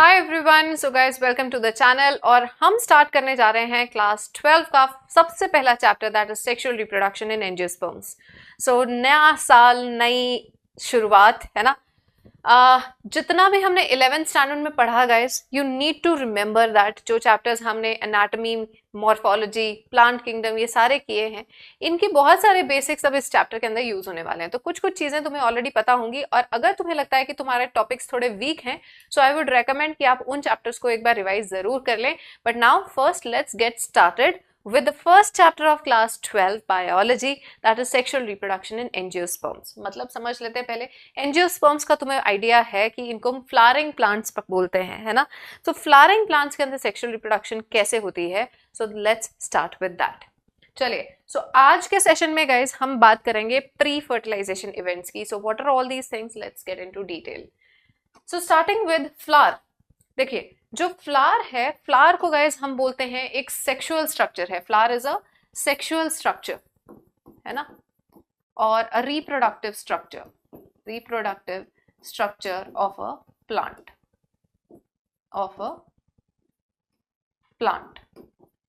Hi everyone, so guys welcome to the channel. और हम start करने जा रहे हैं क्लास 12 का सबसे पहला chapter, that is sexual reproduction in angiosperms. So नया साल, नई शुरुआत है ना। जितना भी हमने 11th स्टैंडर्ड में पढ़ा guys, you need to remember that जो चैप्टर्स हमने एनाटॉमी, मॉर्फोलॉजी, प्लांट किंगडम ये सारे किए हैं, इनके बहुत सारे बेसिक्स अब इस चैप्टर के अंदर यूज होने वाले हैं। तो कुछ कुछ चीजें तुम्हें ऑलरेडी पता होंगी, और अगर तुम्हें लगता है कि तुम्हारे टॉपिक्स थोड़े वीक हैं, सो आई वुड रेकमेंड कि आप उन चैप्टर्स को एक बार रिवाइज जरूर कर लें। But now first let's get started with the first chapter of class 12 biology, that is sexual reproduction in angiosperms। मतलब समझ लेते हैं पहले, एंजियोस्पर्म्स का तुम्हें आइडिया है कि इनको हम फ्लावरिंग प्लांट्स बोलते हैं, है ना। तो फ्लावरिंग प्लांट्स के अंदर सेक्सुअल रिप्रोडक्शन कैसे होती है, so let's start with that. चलिए, सो आज के सेशन में गाइज हम बात करेंगे प्री फर्टिलाइजेशन इवेंट्स की। So what are all these things, let's get into detail. So starting with flower. देखिए, जो फ्लावर है, फ्लावर को गाइज हम बोलते हैं एक सेक्सुअल स्ट्रक्चर है। Flower is a sexual structure, है ना, और a reproductive structure of a plant,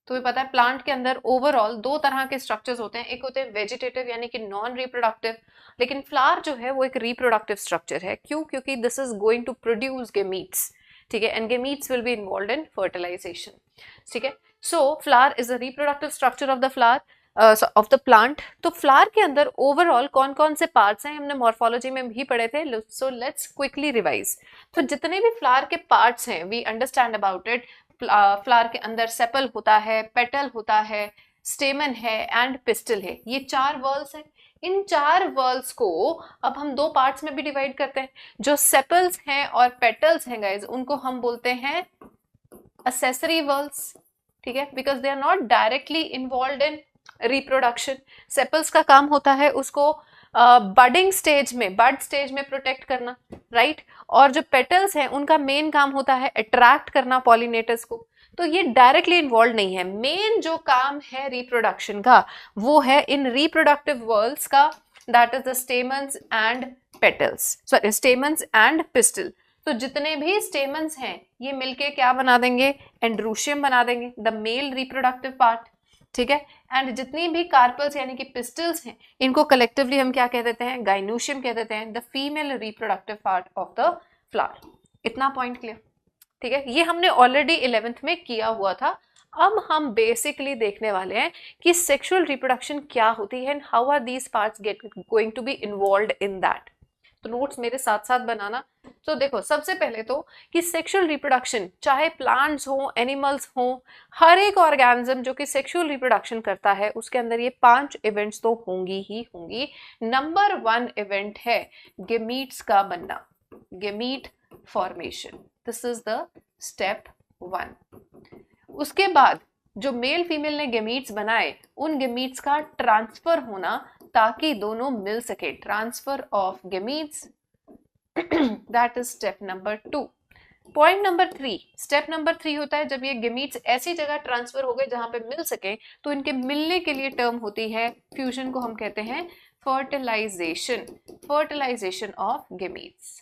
तुम्हें पता है प्लांट के अंदर ओवरऑल दो तरह के स्ट्रक्चर्स होते हैं। एक होते हैं वेजिटेटिव यानी कि नॉन रिप्रोडक्टिव, लेकिन फ्लावर जो है वो एक रिप्रोडक्टिव स्ट्रक्चर है। क्यों? क्योंकि this is going to produce gametes, ठीक है, and gametes will be involved in fertilization, ठीक है। So flower is a reproductive structure of the flower of the plant. तो फ्लावर के अंदर ओवरऑल कौन कौन से पार्ट्स हैं, हमने मॉर्फोलॉजी में भी पढ़े थे। So let's quickly revise. तो जितने भी फ्लावर के पार्ट्स हैं, we understand about it. Flower के अंदर सेपल होता है, पेटल होता है, स्टेमन है एंड पिस्टल है। ये चार वर्ल्स हैं। इन चार वर्ल्स को अब हम दो पार्ट्स में भी डिवाइड करते हैं। जो सेपल्स हैं और पेटल्स हैं गाइज, उनको हम बोलते हैं accessory वर्ल्स, ठीक है, because they are not directly involved in reproduction. Sepals का काम होता है उसको बड स्टेज में प्रोटेक्ट करना, राइट। और जो पेटल्स हैं उनका मेन काम होता है अट्रैक्ट करना पॉलिनेटर्स को। तो ये डायरेक्टली इन्वॉल्व नहीं है। मेन जो काम है रिप्रोडक्शन का वो है इन रिप्रोडक्टिव वर्ल्स का, that is the stamens and petals, sorry stamens and pistol. तो जितने भी स्टेमन्स हैं ये मिलके क्या बना देंगे, एंड्रूशियम बना देंगे, द मेल रिप्रोडक्टिव पार्ट, ठीक है। एंड जितनी भी कार्पल्स यानी कि पिस्टल्स हैं, इनको कलेक्टिवली हम क्या कह देते हैं, गाइनोशियम कह देते हैं, the female reproductive part of the flower. इतना पॉइंट क्लियर, ठीक है। ये हमने ऑलरेडी 11th में किया हुआ था। अब हम बेसिकली देखने वाले हैं कि सेक्सुअल रिप्रोडक्शन क्या होती है and how are these parts going to be involved in that. तो नोट्स मेरे साथ साथ बनाना। तो देखो, सबसे पहले तो कि सेक्सुअल रिप्रोडक्शन चाहे प्लांट्स हो, एनिमल्स हो, हर एक ऑर्गेनिज्म जो कि सेक्सुअल रिप्रोडक्शन करता है उसके अंदर ये 5 इवेंट्स तो होंगी ही होंगी। नंबर 1 इवेंट है गेमीट्स का बनना, gamete formation. This is the step 1। उसके बाद जो मेल फीमेल ने गेमीट्स बनाए, उन गेमीट्स का ट्रांसफर होना ताकि दोनों मिल सके, transfer of gametes, that is step number 2। Point number 3, step number 3 होता है जब ये गेमीट्स ऐसी जगह ट्रांसफर हो गए जहां पे मिल सके, तो इनके मिलने के लिए टर्म होती है फ्यूजन, को हम कहते हैं फर्टिलाइजेशन, फर्टिलाइजेशन ऑफ गेमीट्स,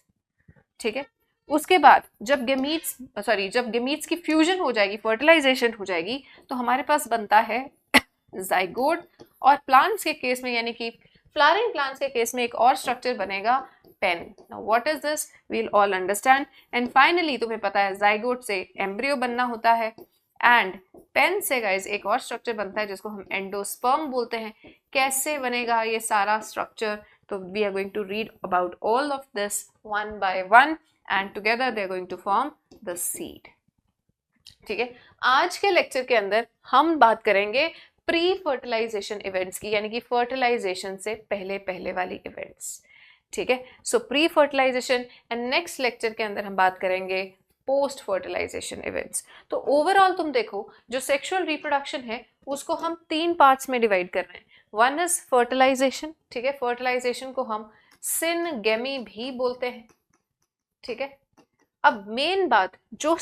ठीक है। उसके बाद जब गेमीट्स की फ्यूजन हो जाएगी, फर्टिलाइजेशन हो जाएगी, तो हमारे पास बनता है जाइगोट। और प्लांट्स के केस में यानी कि फ्लावरिंग प्लांट्स के केस में एक और स्ट्रक्चर बनेगा, pen. Now what is this, we will all understand. And finally तुम्हें पता है जाइगोट से एम्ब्रियो बनना होता है, एंड पेन से गाइज एक और स्ट्रक्चर बनता है जिसको हम एंडोस्पर्म बोलते हैं। कैसे बनेगा ये सारा स्ट्रक्चर, तो we are going to read about all of this one by one, and together they are going to form the seed, ठीक है। आज के लेक्चर के अंदर हम बात करेंगे प्री फर्टिलाइजेशन इवेंट्स की, यानी कि फर्टिलाइजेशन से पहले पहले वाली इवेंट्स, ठीक है। So pre fertilization, and next lecture के अंदर हम बात करेंगे पोस्ट फर्टिलाइजेशन इवेंट्स। तो ओवरऑल तुम देखो, जो सेक्सुअल रिप्रोडक्शन है उसको हम 3 पार्ट्स में डिवाइड कर रहे हैं। 1 इज फर्टिलाइजेशन, ठीक है, फर्टिलाइजेशन को हम सिनगेमी भी बोलते हैं, ठीक है। अब मेन बात, जो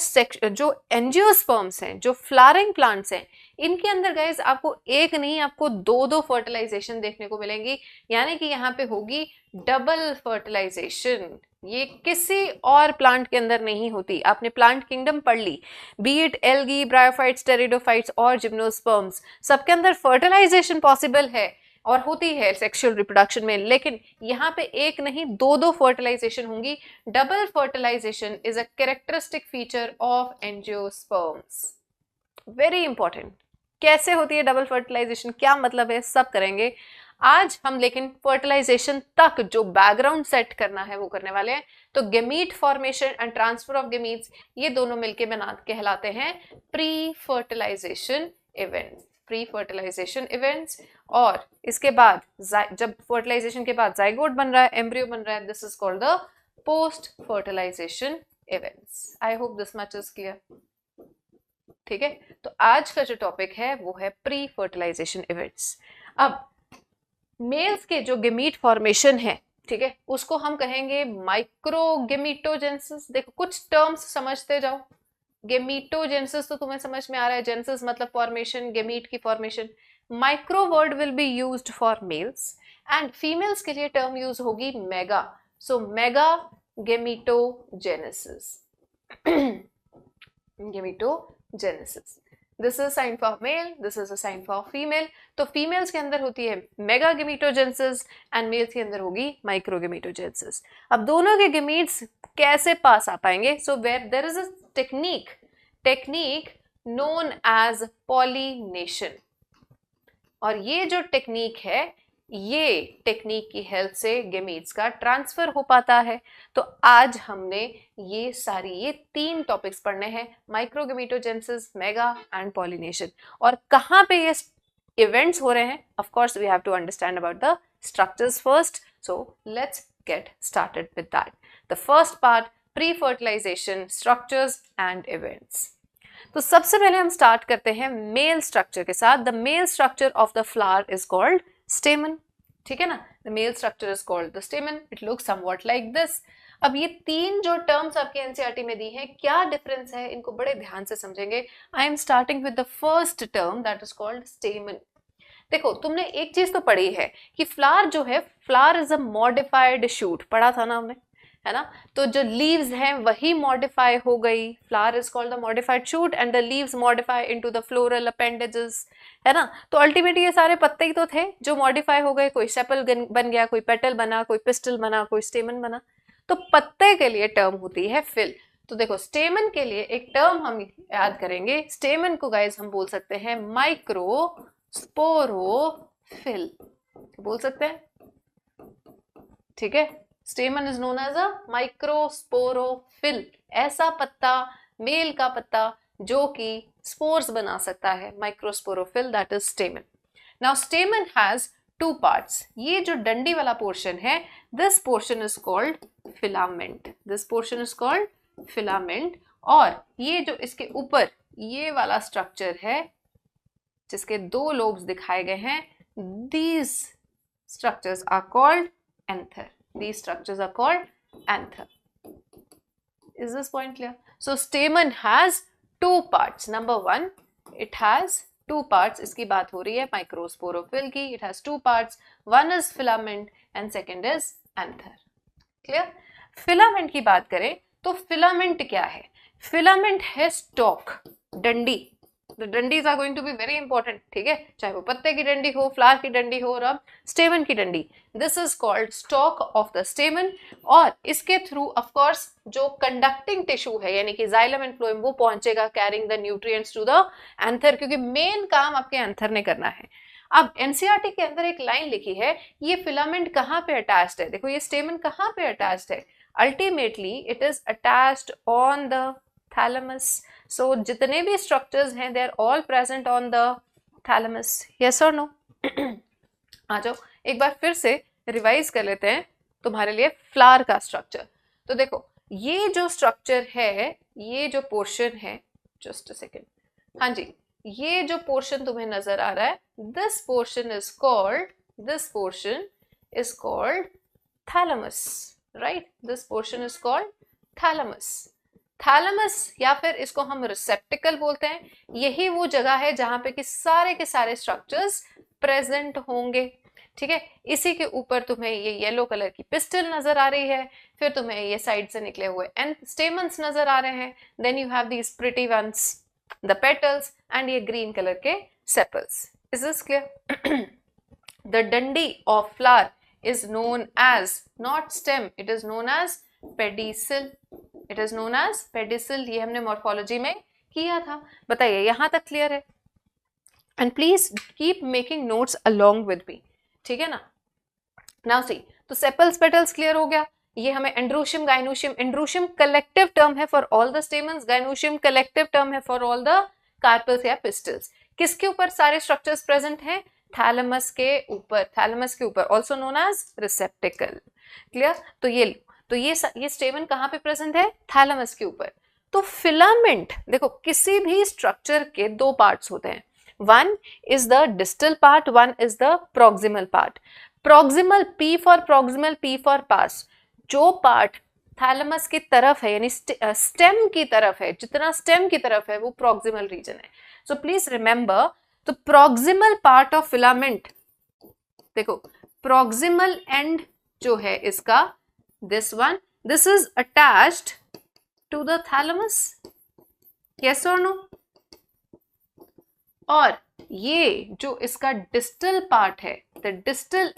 एंजियोस्पर्म्स हैं, जो फ्लावरिंग प्लांट्स हैं, इनके अंदर गाइज आपको एक नहीं, आपको 2 फर्टिलाइजेशन देखने को मिलेंगी, यानी कि यहाँ पे होगी डबल फर्टिलाइजेशन, ये किसी और प्लांट के अंदर नहीं होती। आपने प्लांट किंगडम पढ़ ली, be it algae, bryophytes, pteridophytes और जिम्नोस्पर्म्स, सबके अंदर फर्टिलाइजेशन पॉसिबल है और होती है सेक्सुअल रिप्रोडक्शन में, लेकिन यहाँ पे एक नहीं दो दो फर्टिलाइजेशन होंगी। Double fertilization is a characteristic feature of angiosperms. Very important. कैसे होती है डबल फर्टिलाइजेशन, क्या मतलब है, सब करेंगे आज हम, लेकिन फर्टिलाइजेशन तक जो बैकग्राउंड सेट करना है वो करने वाले हैं। तो gamete formation and transfer of gametes, ये दोनों मिलके कहलाते हैं pre fertilization events. Pre fertilization events. और इसके बाद जब फर्टिलाइजेशन के बाद जाइगोट बन रहा है, एम्ब्रियो बन रहा है, this is called the post fertilization events. I hope this much is clear. ठीक है, तो आज का जो टॉपिक है वो है प्री फर्टिलाइजेशन इवेंट्स। अब मेल्स के जो गेमीट फॉर्मेशन है, ठीक है, उसको हम कहेंगे माइक्रोगेमीटोजेनेसिस। देखो कुछ टर्म्स समझते जाओ। गेमीटोजेनेसिस तो तुम्हें समझ में आ रहा है, जेनेसिस मतलब फॉर्मेशन, गेमीट की formation. Micro word will be used for males and females के लिए टर्म यूज होगी mega. So mega gametogenesis. Gametogenesis, this is sign for male, this is a sign for female. तो females के अंदर होती है mega गेमीटोजेनेसिस and mails के अंदर होगी माइक्रो गेमीटोजेनेसिस। अब दोनों के गेमीट्स कैसे पास आ पाएंगे? So where there is a technique known as pollination, और ये जो टेक्निक है, ये टेक्निक की हेल्प से गेमीट्स का ट्रांसफर हो पाता है। तो आज हमने ये तीन टॉपिक्स पढ़ने हैं, माइक्रोगेमीटोजेनेसिस, मेगा एंड पॉलिनेशन। और कहाँ पे ये इवेंट्स हो रहे हैं? Of course we have to understand about the structures first, so let's get started with that. The first part, pre fertilization, structures and events. तो सबसे पहले हम स्टार्ट करते हैं मेल स्ट्रक्चर के साथ। The male structure of the flower is called stamen. ठीक है ना, the male structure is called the stamen. It looks somewhat like this. अब ये तीन जो टर्म्स आपके एनसीईआरटी में दी हैं, क्या डिफरेंस है, इनको बड़े ध्यान से समझेंगे। I am starting with the first term that is called स्टेमन। देखो तुमने एक चीज तो पढ़ी है कि फ्लावर जो है, flower is a modified shoot, पढ़ा था ना हमने, है ना। तो जो लीव्स हैं वही मॉडिफाई हो गई, flower is called the modified shoot and the leaves modify into the floral appendages, है ना। तो अल्टीमेटली ये सारे पत्ते ही तो थे जो मॉडिफाई हो गए, कोई सेपल बन गया, कोई पेटल बना, कोई पिस्टल बना, कोई स्टेमन बना। तो पत्ते के लिए टर्म होती है फिल। तो देखो स्टेमन के लिए एक टर्म हम याद करेंगे, स्टेमन को गाइज हम बोल सकते हैं माइक्रोस्पोरोफिल, बोल सकते हैं, ठीक है। Stamen is known as a microsporophyll, ऐसा पत्ता, मेल का पत्ता जो कि स्पोर्स बना सकता है, microsporophyll, that is स्टेमन। Now स्टेमन has two parts. ये जो डंडी वाला पोर्शन है, this portion is called filament, this portion is called filament. और ये जो इसके ऊपर ये वाला स्ट्रक्चर है जिसके दो लोब्स दिखाए गए हैं, these structures are called anther. These structures are called anther. Is this point clear? So stamen has two parts. Number one, it has two parts. इसकी बात हो रही है microsporophyll की. It has two parts. One is filament and second is anther. Clear? Filament की बात करें तो filament क्या है? Filament है stalk, डंडी। The डंडीज are going to be very important, ठीक है, चाहे वो पत्ते की डंडी हो, फ्लावर की डंडी हो, और अब स्टेमन की डंडी। This is called stalk of the stamen. और इसके थ्रू ऑफ कोर्स जो कंडक्टिंग टिश्यू है यानी कि जाइलम एंड फ्लोएम, वो पहुंचेगा carrying the nutrients to the anther, क्योंकि मेन काम आपके एंथर ने करना है। अब एनसीईआरटी के अंदर एक लाइन लिखी है, ये फिलामेंट कहाँ पे अटैच्ड है? देखो ये स्टेमन कहाँ पे अटैच्ड है? Ultimately it is attached on the thalamus. So जितने भी स्ट्रक्चर्स हैं they are all present on the thalamus. Yes or no? आ जाओ एक बार फिर से रिवाइज कर लेते हैं तुम्हारे लिए फ्लावर का स्ट्रक्चर। तो देखो ये जो स्ट्रक्चर है, ये जो पोर्शन है, जस्ट अ सेकेंड, हाँ जी, ये जो पोर्शन तुम्हें नजर आ रहा है, this portion is called thalamus, right? This portion is called thalamus. Thalamus या फिर इसको हम रिसेप्टिकल बोलते हैं, यही वो जगह है जहां पे कि सारे के सारे स्ट्रक्चर्स प्रेजेंट होंगे, ठीक है। इसी के ऊपर तुम्हें ये येलो कलर की पिस्टल नजर आ रही है, फिर तुम्हें ये साइड से निकले हुए स्टेमन्स नजर आ रहे हैं, then you have these pretty ones the petals and ये ग्रीन कलर के sepals. Is this clear? The डंडी of flower is known as not stem, it is known as pedicel, it is known as pedicel। ये हमने morphology में किया था। बताइए यहां तक क्लियर है? And please keep making notes along with me, ठीक है ना। नाउ सी, तो सेपल्स पेटल्स क्लियर हो गया। ये हमें androecium gynoecium, androecium collective term है for all the stamens, gynoecium collective term है फॉर ऑल द कार्पल्स या पिस्टल्स। किसके ऊपर सारे स्ट्रक्चर्स प्रेजेंट हैं? थैलेमस के ऊपर, थैलेमस के ऊपर, also known as receptacle. Clear? तो ये लो, तो ये स्टेमन कहाँ पे प्रेजेंट है? थैलेमस के ऊपर। तो फिलामेंट देखो, किसी भी स्ट्रक्चर के दो पार्ट्स होते हैं, one is the distal part, one is the proximal part. Proximal, P for proximal, P for pass, जो पार्ट थैलेमस की तरफ है यानी स्टेम की तरफ है, जितना स्टेम की तरफ है वो प्रोक्सिमल रीजन है। सो प्लीज रिमेंबर, तो प्रोक्सिमल पार्ट ऑफ फिलामेंट, देखो प्रोक्सिमल एंड जो है इसका, this one, this is attached to the thalamus, yes और नो? और ये जो इसका डिस्टल पार्ट है, the distal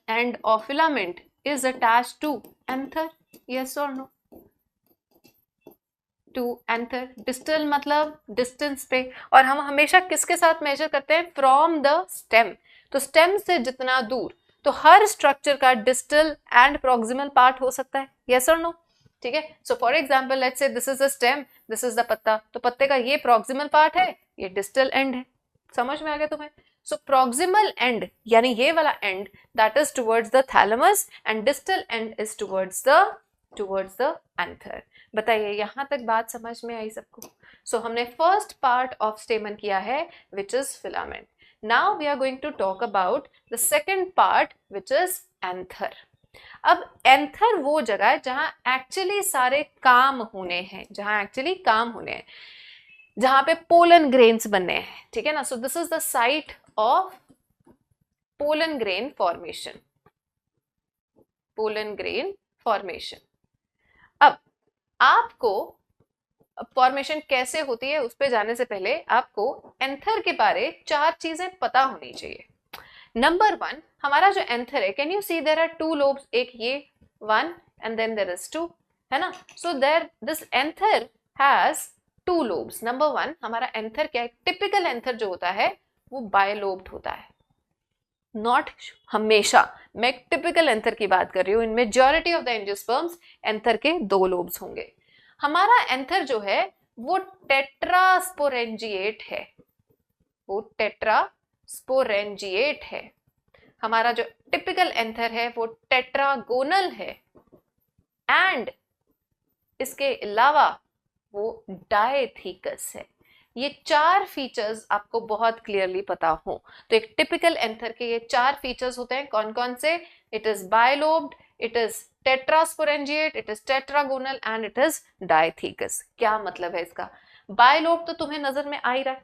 end of filament is attached to anther, yes और नो? To anther. डिस्टल मतलब डिस्टेंस पे, और हम हमेशा किसके साथ मेजर करते हैं? From the stem. तो स्टेम से जितना दूर, तो हर स्ट्रक्चर का डिस्टल एंड प्रोक्सिमल पार्ट हो सकता है, यस और नो? ठीक है। So for example let's say this is the stem, this is the पत्ता, तो पत्ते का ये प्रोक्सिमल पार्ट है, ये डिस्टल एंड है। समझ में आ गया तुम्हें? सो प्रोक्सिमल एंड यानी ये वाला and, that is towards the thalamus, and distal end is towards the anther. बताइए यहां तक बात समझ में आई सबको? सो हमने फर्स्ट पार्ट ऑफ स्टेमन किया है which is filament. Now we are going to talk about the second part which is anther. अब एंथर वो जगह है जहां एक्चुअली सारे काम होने हैं, जहां पे पोलन ग्रेन्स बनने हैं, ठीक है ना। सो this is the site of pollen grain formation, pollen grain formation. अब आपको फॉर्मेशन कैसे होती है उस पे जाने से पहले आपको एंथर के बारे 4 चीजें पता होनी चाहिए। नंबर 1, हमारा जो एंथर है, can you see there are 2 lobes, एक ये 1 एंड देन देयर इज 2, है ना। So there this anther has 2 lobes. Number 1, हमारा एंथर क्या है? टिपिकल एंथर जो होता है वो बायलोब्ड होता है। नॉट हमेशा, मैं टिपिकल एंथर की बात कर रही हूँ। इन majority of the angiosperms anther के 2 लोब्स होंगे। हमारा एंथर जो है वो टेट्रास्पोरेंजिएट है, वो टेट्रास्पोरेंजिएट है। हमारा जो टिपिकल एंथर है वो टेट्रागोनल है, एंड इसके अलावा वो डायथीकस है। ये 4 फीचर्स आपको बहुत क्लियरली पता हो। तो एक टिपिकल एंथर के ये 4 फीचर्स होते हैं। कौन कौन से? It is bilobed, it is tetrasporangiate, it is tetragonal and it is dithecous. क्या मतलब है इसका? बायलोब तो तुम्हें नजर में आ ही रहा है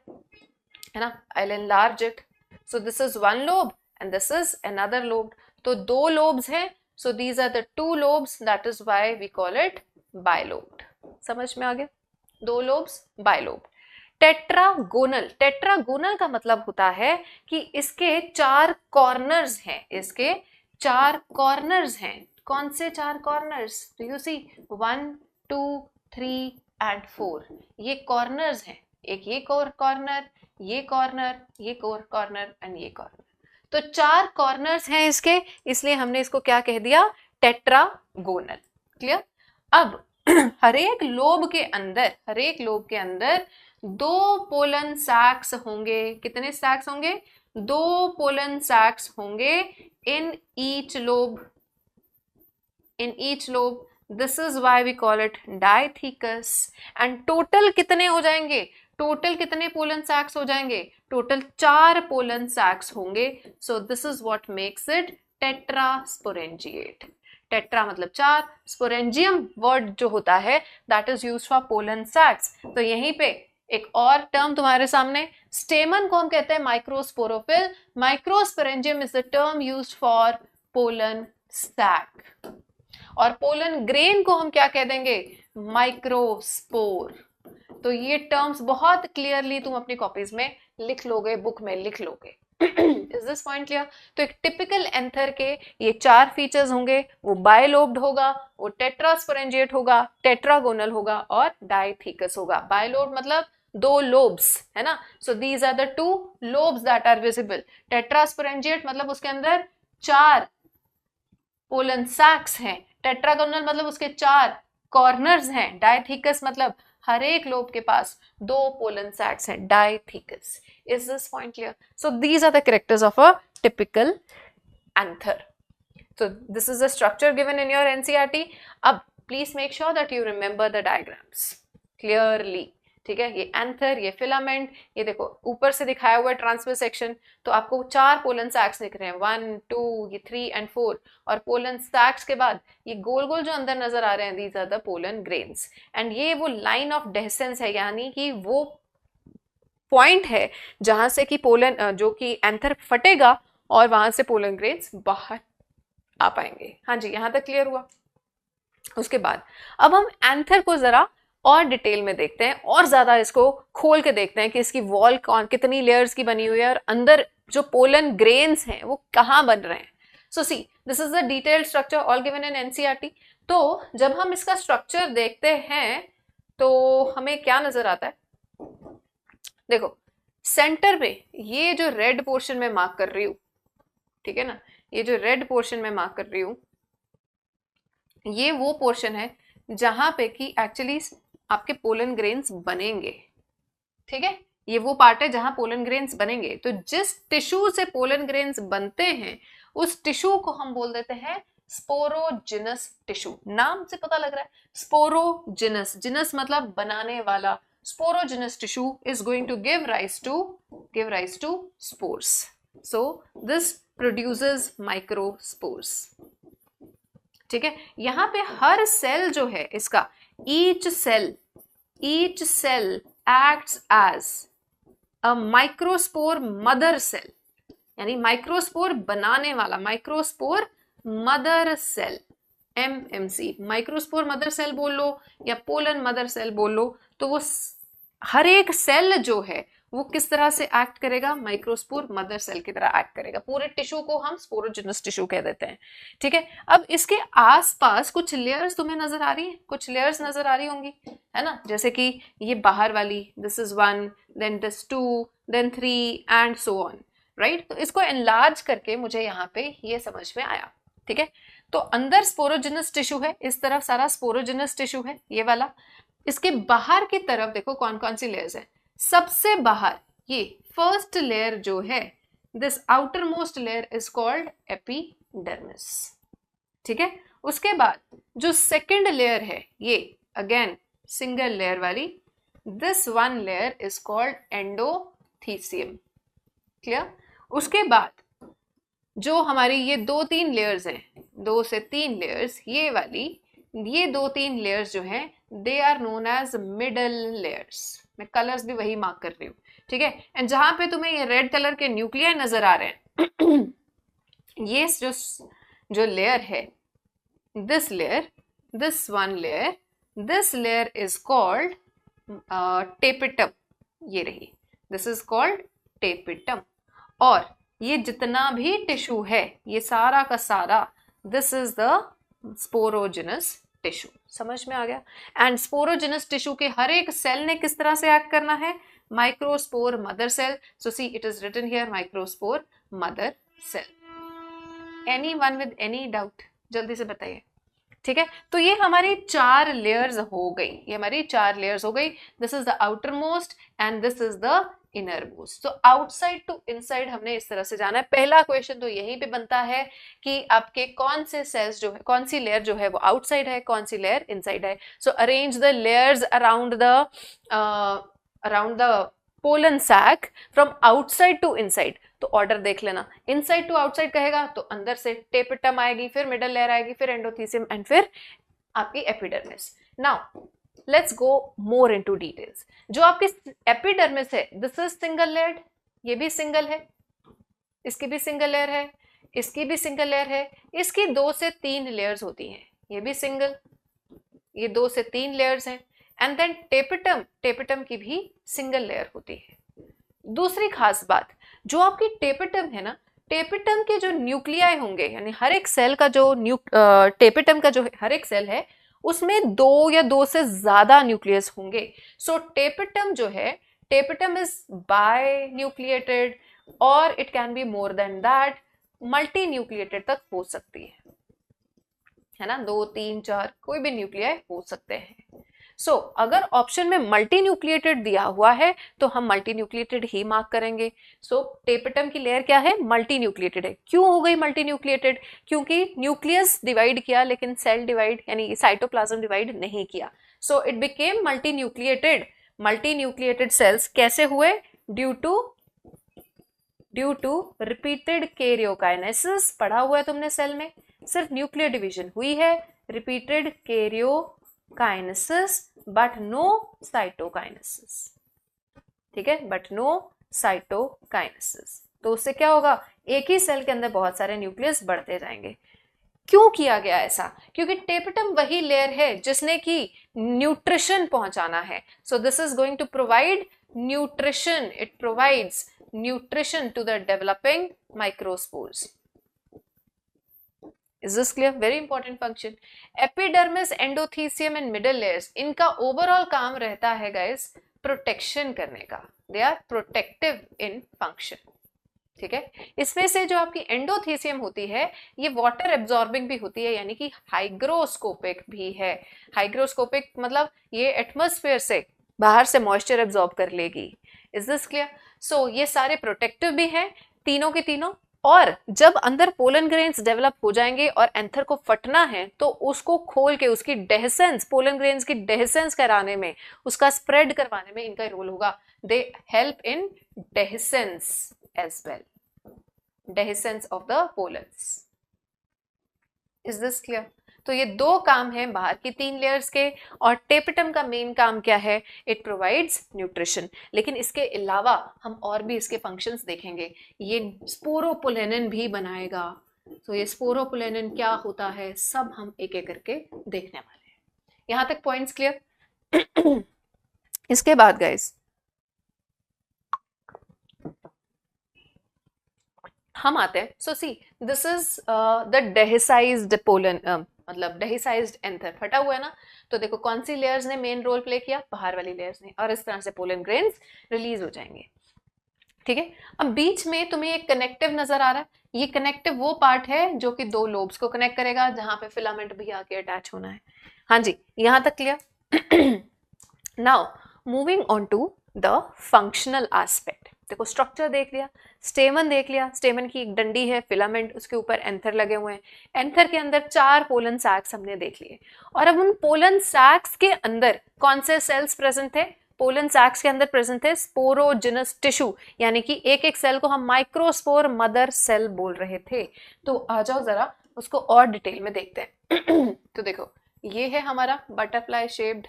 ना। I will enlarge it. So this is 1 lobe and this is another lobe. तो 2 लोब्स हैं। So these are the 2 lobes, that is why we call it bilobed. समझ में आ गया? 2 लोब्स, बायलोब्ड। टेट्रागोनल, टेट्रागोनल का मतलब होता है कि इसके 4 कॉर्नर्स हैं, इसके 4 कॉर्नर्स हैं। कौन से 4 corners? Do you see? 1 2 3 and 4 ये कॉर्नर्स हैं। एक ये कॉर्नर, ये कॉर्नर, ये कॉर्नर एंड ये कॉर्नर। तो 4 कॉर्नर्स हैं इसके, इसलिए हमने इसको क्या कह दिया? टेट्रागोनल। क्लियर? अब हर एक लोब के अंदर 2 पोलन सैक्स होंगे। कितने सैक्स होंगे? 2 पोलन सैक्स होंगे in each lobe, this is why we call it dithecous. And total कितने हो जाएंगे? टोटल कितने पोलन सैक्स हो जाएंगे? टोटल 4 पोलन सैक्स होंगे। So this is what makes it tetrasporangiate. Tetra मतलब 4, स्पोरेंजियम वर्ड जो होता है that is used for pollen sacs. तो यहीं पे एक और टर्म तुम्हारे सामने, स्टेमन को हम कहते हैं microsporophyll, microsporangium is the term used for pollen sac, और पोलन ग्रेन को हम क्या कह देंगे, माइक्रोस्पोर। तो ये टर्म्स बहुत क्लियरली तुम अपनी कॉपीज में लिख लोगे, बुक में लिख लोगे। Is this point clear? तो एक टिपिकल एंथर के ये 4 फीचर्स होंगे, वो बायलोब्ड होगा, वो टेट्रास्पोरेंजिएट होगा, टेट्रागोनल होगा और डाइथिकस होगा। बायलोब्ड मतलब 2 लोब्स, है ना। So these are the 2 lobes that are visible. Tetrasporangiate मतलब उसके अंदर 4 पोलन सैक्स हैं, टेट्रागोनल मतलब उसके 4 कॉर्नर्स हैं, डाइथिकस मतलब हर एक लोब के पास 2 पोलन सैक्स हैं, डाइथिकस। Is this point clear? So these are the characters of a typical anther. So this is the structure given in your NCERT. अब please make sure that you remember the diagrams clearly. ठीक है, ये anther, ये filament, ये देखो ऊपर से दिखाया हुआ है ट्रांसफर सेक्शन, तो आपको 4 पोलन सैक्स दिख रहे हैं, 1 2 ये 3 एंड 4, और पोलन सैक्स के बाद ये गोल गोल जो अंदर नजर आ रहे हैं, these are the pollen grains. And ये वो लाइन ऑफ डेसेंस है, यानी कि वो पॉइंट है जहां से कि पोलन जो कि एंथर फटेगा और वहां से पोलन ग्रेन्स बाहर आ पाएंगे। हाँ जी, यहां तक क्लियर हुआ? उसके बाद अब हम एंथर को जरा और डिटेल में देखते हैं, और ज्यादा इसको खोल के देखते हैं कि इसकी वॉल कितनी लेयर्स की बनी हुई है और अंदर जो पोलन ग्रेन्स हैं वो कहाँ बन रहे हैं। So see, this is the detailed structure all given in NCERT. तो जब हम इसका स्ट्रक्चर देखते हैं तो हमें क्या नजर आता है, देखो सेंटर पे ये जो रेड पोर्शन में मार्क कर रही हूं, ठीक है ना, ये जो रेड पोर्शन में मार्क कर रही हूं, ये वो पोर्शन है जहां पे कि एक्चुअली आपके पोलन ग्रेन्स बनेंगे। ठीक है, ये वो पार्ट है जहां पोलन ग्रेन्स बनेंगे। तो जिस टिश्यू से पोलन ग्रेन्स बनते हैं उस टिश्यू को हम बोल देते हैं स्पोरोजिनस टिश्यू। नाम से पता लग रहा है, स्पोरोजिनस, जिनस मतलब बनाने वाला। Sporogenous tissue is going to give rise to spores. So this produces microspores. ठीक है, यहां पे हर सेल जो है इसका, each cell acts as a microspore mother cell, यानी माइक्रोस्पोर बनाने वाला, microspore mother cell, MMC, microspore mother cell बोल लो या पोलन मदर सेल बोल लो, तो वो हर एक सेल जो है वो किस तरह से एक्ट करेगा, माइक्रोस्पोर मदर सेल की तरह एक्ट करेगा। पूरे टिश्यू को हम स्पोरोजिनस टिश्यू कह देते हैं। ठीक है, अब इसके आसपास कुछ लेयर्स तुम्हें नजर आ रही है, कुछ लेयर्स नजर आ रही होंगी, है ना, जैसे कि ये बाहर वाली, this is 1, then this 2, then 3 and so on, right. तो इसको एनलार्ज करके मुझे यहाँ पे ये समझ में आया। ठीक है, तो अंदर स्पोरोजिनस टिश्यू है, इस तरफ सारा स्पोरोजिनस टिश्यू है, ये वाला। इसके बाहर की तरफ देखो कौन कौन सी लेयर्स है। सबसे बाहर ये फर्स्ट लेयर जो है, this outer most layer is called epidermis. ठीक है, उसके बाद जो सेकेंड लेयर है, ये अगेन सिंगल लेयर वाली, this one layer is called endothecium. Clear? उसके बाद जो हमारी ये 2-3 लेयर्स हैं, 2 से 3 लेयर्स, ये वाली, ये 2-3 लेयर्स जो हैं, they are known as middle layers. मैं कलर्स भी वही मार्क कर रही हूँ। ठीक है, एंड जहां पे तुम्हें ये रेड कलर के न्यूक्लियाई नजर आ रहे हैं, ये जो लेयर है, this layer, this one layer, this layer is called tapetum. ये रही, दिस इज कॉल्ड टेपिटम। और ये जितना भी टिश्यू है, ये सारा का सारा, this is the sporogenous tissue. समझ में आ गया? एंड स्पोरोजिनस टिश्यू के हर एक सेल ने किस तरह से एक्ट करना है, microspore mother cell. So see, it is written here microspore mother cell. Anyone with any doubt, जल्दी से बताइए। ठीक है, तो ये हमारी 4 लेयर्स हो गई, ये हमारी 4 लेयर्स हो गई। This is the outer most and this is the inner most. तो आउटसाइड टू इनसाइड हमने इस तरह से जाना है। पहला क्वेश्चन तो यहीं पे बनता है कि आपके कौन से सेल्स जो है, कौन सी लेयर जो है वो आउटसाइड है, कौन सी लेयर इनसाइड है। So arrange the layers around the pollen sac from outside to inside. तो ऑर्डर देख लेना, इनसाइड टू आउटसाइड कहेगा तो अंदर से टेपिटम आएगी, फिर मिडल लेयर आएगी, फिर एंडोथीसियम एंड फिर आपकी epidermis. Now let's go more into details. जो आपकी एपिडर्मिस है, दिस इज सिंगल लेयर्ड, ये भी सिंगल है, इसकी भी सिंगल लेयर है, इसकी भी सिंगल लेयर है, इसकी 2 से 3 लेयर्स होती हैं, ये भी सिंगल, ये 2 से 3 लेयर्स हैं। एंड देन टेपिटम, टेपिटम की भी सिंगल लेयर होती है। दूसरी खास बात, जो आपकी टेपिटम है ना, टेपिटम के जो न्यूक्लियाई होंगे, यानी हर एक सेल का जो टेपिटम का जो हर एक सेल है उसमें 2 या 2 से ज्यादा न्यूक्लियस होंगे। सो टेपिटम जो है, टेपिटम इज बाय न्यूक्लिएटेड और it can be more than that, multi nucleated तक हो सकती है ना, 2 3 4 कोई भी न्यूक्लियाई हो सकते हैं। सो अगर ऑप्शन में मल्टी न्यूक्लिएटेड दिया हुआ है तो हम मल्टी न्यूक्लिएटेड ही मार्क करेंगे। सो टेपिटम की लेयर क्या है, मल्टी न्यूक्लिएटेड है। क्यों हो गई मल्टी न्यूक्लिएटेड, क्योंकि न्यूक्लियस डिवाइड किया लेकिन सेल डिवाइड यानी साइटोप्लाज्म डिवाइड नहीं किया। So it became multi nucleated. Multi nucleated cells कैसे हुए, ड्यू टू रिपीटेड कैरियोकाइनेसिस। पढ़ा हुआ है तुमने सेल में, सिर्फ न्यूक्लियर डिवीजन हुई है, repeated karyokinesis but no cytokinesis, ठीक है, बट नो साइटोकाइनेसिस। तो उससे क्या होगा, एक ही सेल के अंदर बहुत सारे न्यूक्लियस बढ़ते जाएंगे। क्यों किया गया ऐसा, क्योंकि टेपिटम वही लेयर है जिसने की न्यूट्रिशन पहुंचाना है। So this is going to provide nutrition, it provides nutrition to the developing microspores. Is this clear? Very important function. Epidermis, endothelium and middle layers, इनका ओवरऑल काम रहता है guys प्रोटेक्शन करने का। They are protective in function. ठीक है, इसमें से जो आपकी एंडोथीसियम होती है ये वाटर एब्जॉर्बिंग भी होती है, यानी कि हाइग्रोस्कोपिक भी है। हाइग्रोस्कोपिक मतलब ये एटमॉस्फेयर से बाहर से मॉइस्चर एब्जॉर्ब कर लेगी। Is this clear? सो ये सारे प्रोटेक्टिव भी हैं तीनों के तीनों। और जब अंदर पोलन ग्रेन्स डेवलप हो जाएंगे और एंथर को फटना है तो उसको खोल के उसकी डेहसेंस, पोलन ग्रेन्स की डेहसेंस कराने में, उसका स्प्रेड करवाने में इनका रोल होगा। They help in dehiscence as well, dehiscence of the pollens. Is this clear? तो ये 2 काम हैं बाहर की 3 लेयर्स के। और टेपिटम का मेन काम क्या है, इट प्रोवाइड्स न्यूट्रिशन। लेकिन इसके अलावा हम और भी इसके फंक्शंस देखेंगे। ये स्पोरोपोलेनिन भी बनाएगा। तो ये स्पोरोपोलेनिन क्या होता है सब हम एक एक करके देखने वाले हैं। यहां तक पॉइंट्स क्लियर? इसके बाद गाइस हम आते हैं। So see this is the dehisced pollen, मतलब डेहिसाइज्ड एंथर, फटा हुआ है ना। तो देखो कौन सी लेयर्स ने मेन रोल प्ले किया, बाहर वाली लेयर्स ने, और इस तरह से पोलन ग्रेन्स रिलीज हो जाएंगे। ठीक है, अब बीच में तुम्हें एक कनेक्टिव नजर आ रहा है। ये कनेक्टिव वो पार्ट है जो कि 2 लोब्स को कनेक्ट करेगा, जहां पे फिलामेंट भी आके अटैच होना है। हाँ जी, यहां तक clear? Now moving on to the functional aspect. देखो स्ट्रक्चर देख लिया, स्टेमन देख लिया, स्टेमन की एक डंडी है, फिलामेंट, उसके ऊपर एंथर लगे हुए हैं। एंथर के अंदर 4 पोलन सैक्स हमने देख लिए। और अब उन पोलन सैक्स के अंदर कौन से सेल्स प्रेजेंट थे, पोलन सैक्स के अंदर प्रेजेंट थे स्पोरोजिनस टिश्यू, यानी कि एक एक सेल को हम माइक्रोस्पोर मदर सेल बोल रहे थे। तो आ जाओ जरा उसको और डिटेल में देखते हैं। तो देखो ये है हमारा बटरफ्लाई शेप्ड,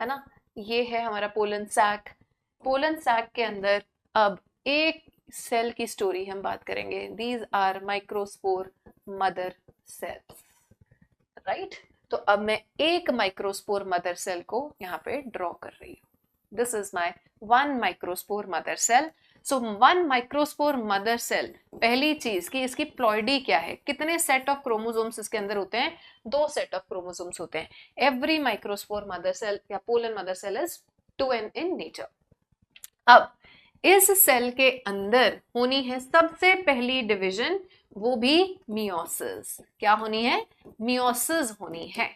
है ना, ये है हमारा पोलन सैक। पोलन सैक के अंदर अब एक सेल की स्टोरी हम बात करेंगे। These are microspore mother cells, right. तो अब मैं एक माइक्रोस्पोर मदर सेल को यहाँ पे ड्रॉ कर रही हूँ। This is my 1 microspore mother cell. So 1 microspore mother cell, पहली चीज कि इसकी प्लॉइडी क्या है, कितने सेट ऑफ क्रोमोसोम्स इसके अंदर होते हैं, 2 सेट ऑफ क्रोमोसोम्स होते हैं। एवरी माइक्रोस्पोर मदर सेल या pollen mother cell is 2n in nature. अब इस सेल के अंदर होनी है सबसे पहली डिवीजन, वो भी मियोसिस। क्या होनी है, मियोसिस होनी है,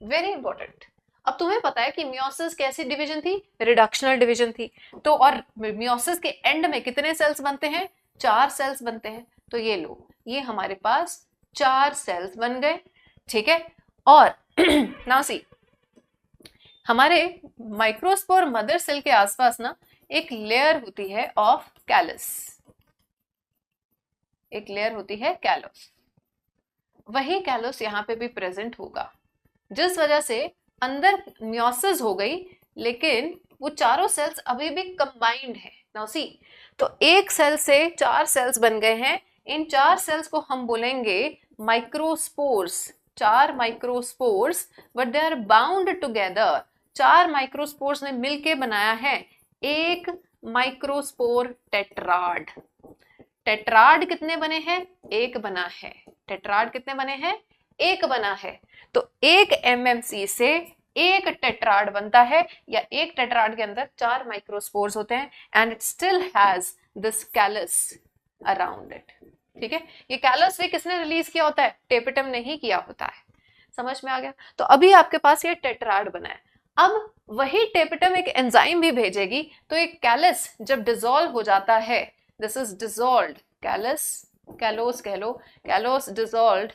वेरी इंपॉर्टेंट। अब तुम्हें पता है कि मियोसिस कैसी डिवीजन थी, रिडक्शनल डिवीजन थी। तो और मियोसिस के एंड में कितने सेल्स बनते हैं, 4 सेल्स बनते हैं। तो ये लो, ये हमारे पास 4 सेल्स बन गए, ठीक है। और नाउ सी, हमारे माइक्रोस्पोर मदर सेल के आसपास ना एक लेयर होती है ऑफ कैलस, एक लेयर होती है कैलस। वही कैलस यहाँ पे भी प्रेजेंट होगा, जिस वजह से अंदर मियोसिस हो गई, लेकिन वो चारों सेल्स अभी भी कंबाइंड है। नाउ सी, तो एक सेल से 4 सेल्स बन गए हैं। इन 4 सेल्स को हम बोलेंगे microspores, 4 microspores, but they are bound together. 4 microspores ने मिलके बनाया है एक माइक्रोस्पोर टेट्राड। टेट्राड कितने बने हैं? एक बना है। टेट्राड कितने बने हैं? एक बना है। तो एक एमएमसी से एक टेट्राड बनता है, या एक टेट्राड के अंदर 4 माइक्रोस्पोर्स होते हैं, and it still has this callus around it. ठीक है, ये कैलस भी किसने रिलीज किया होता है? टेपिटम ने ही किया होता है। समझ में आ गया? तो अभी आपके पास ये टेट्राड बना है। अब वही टेपिटम एक एंजाइम भी भेजेगी, तो एक कैलस जब डिसॉल्व हो जाता है, this is dissolved callus, callus कह लो, कैलोस डिसॉल्व्ड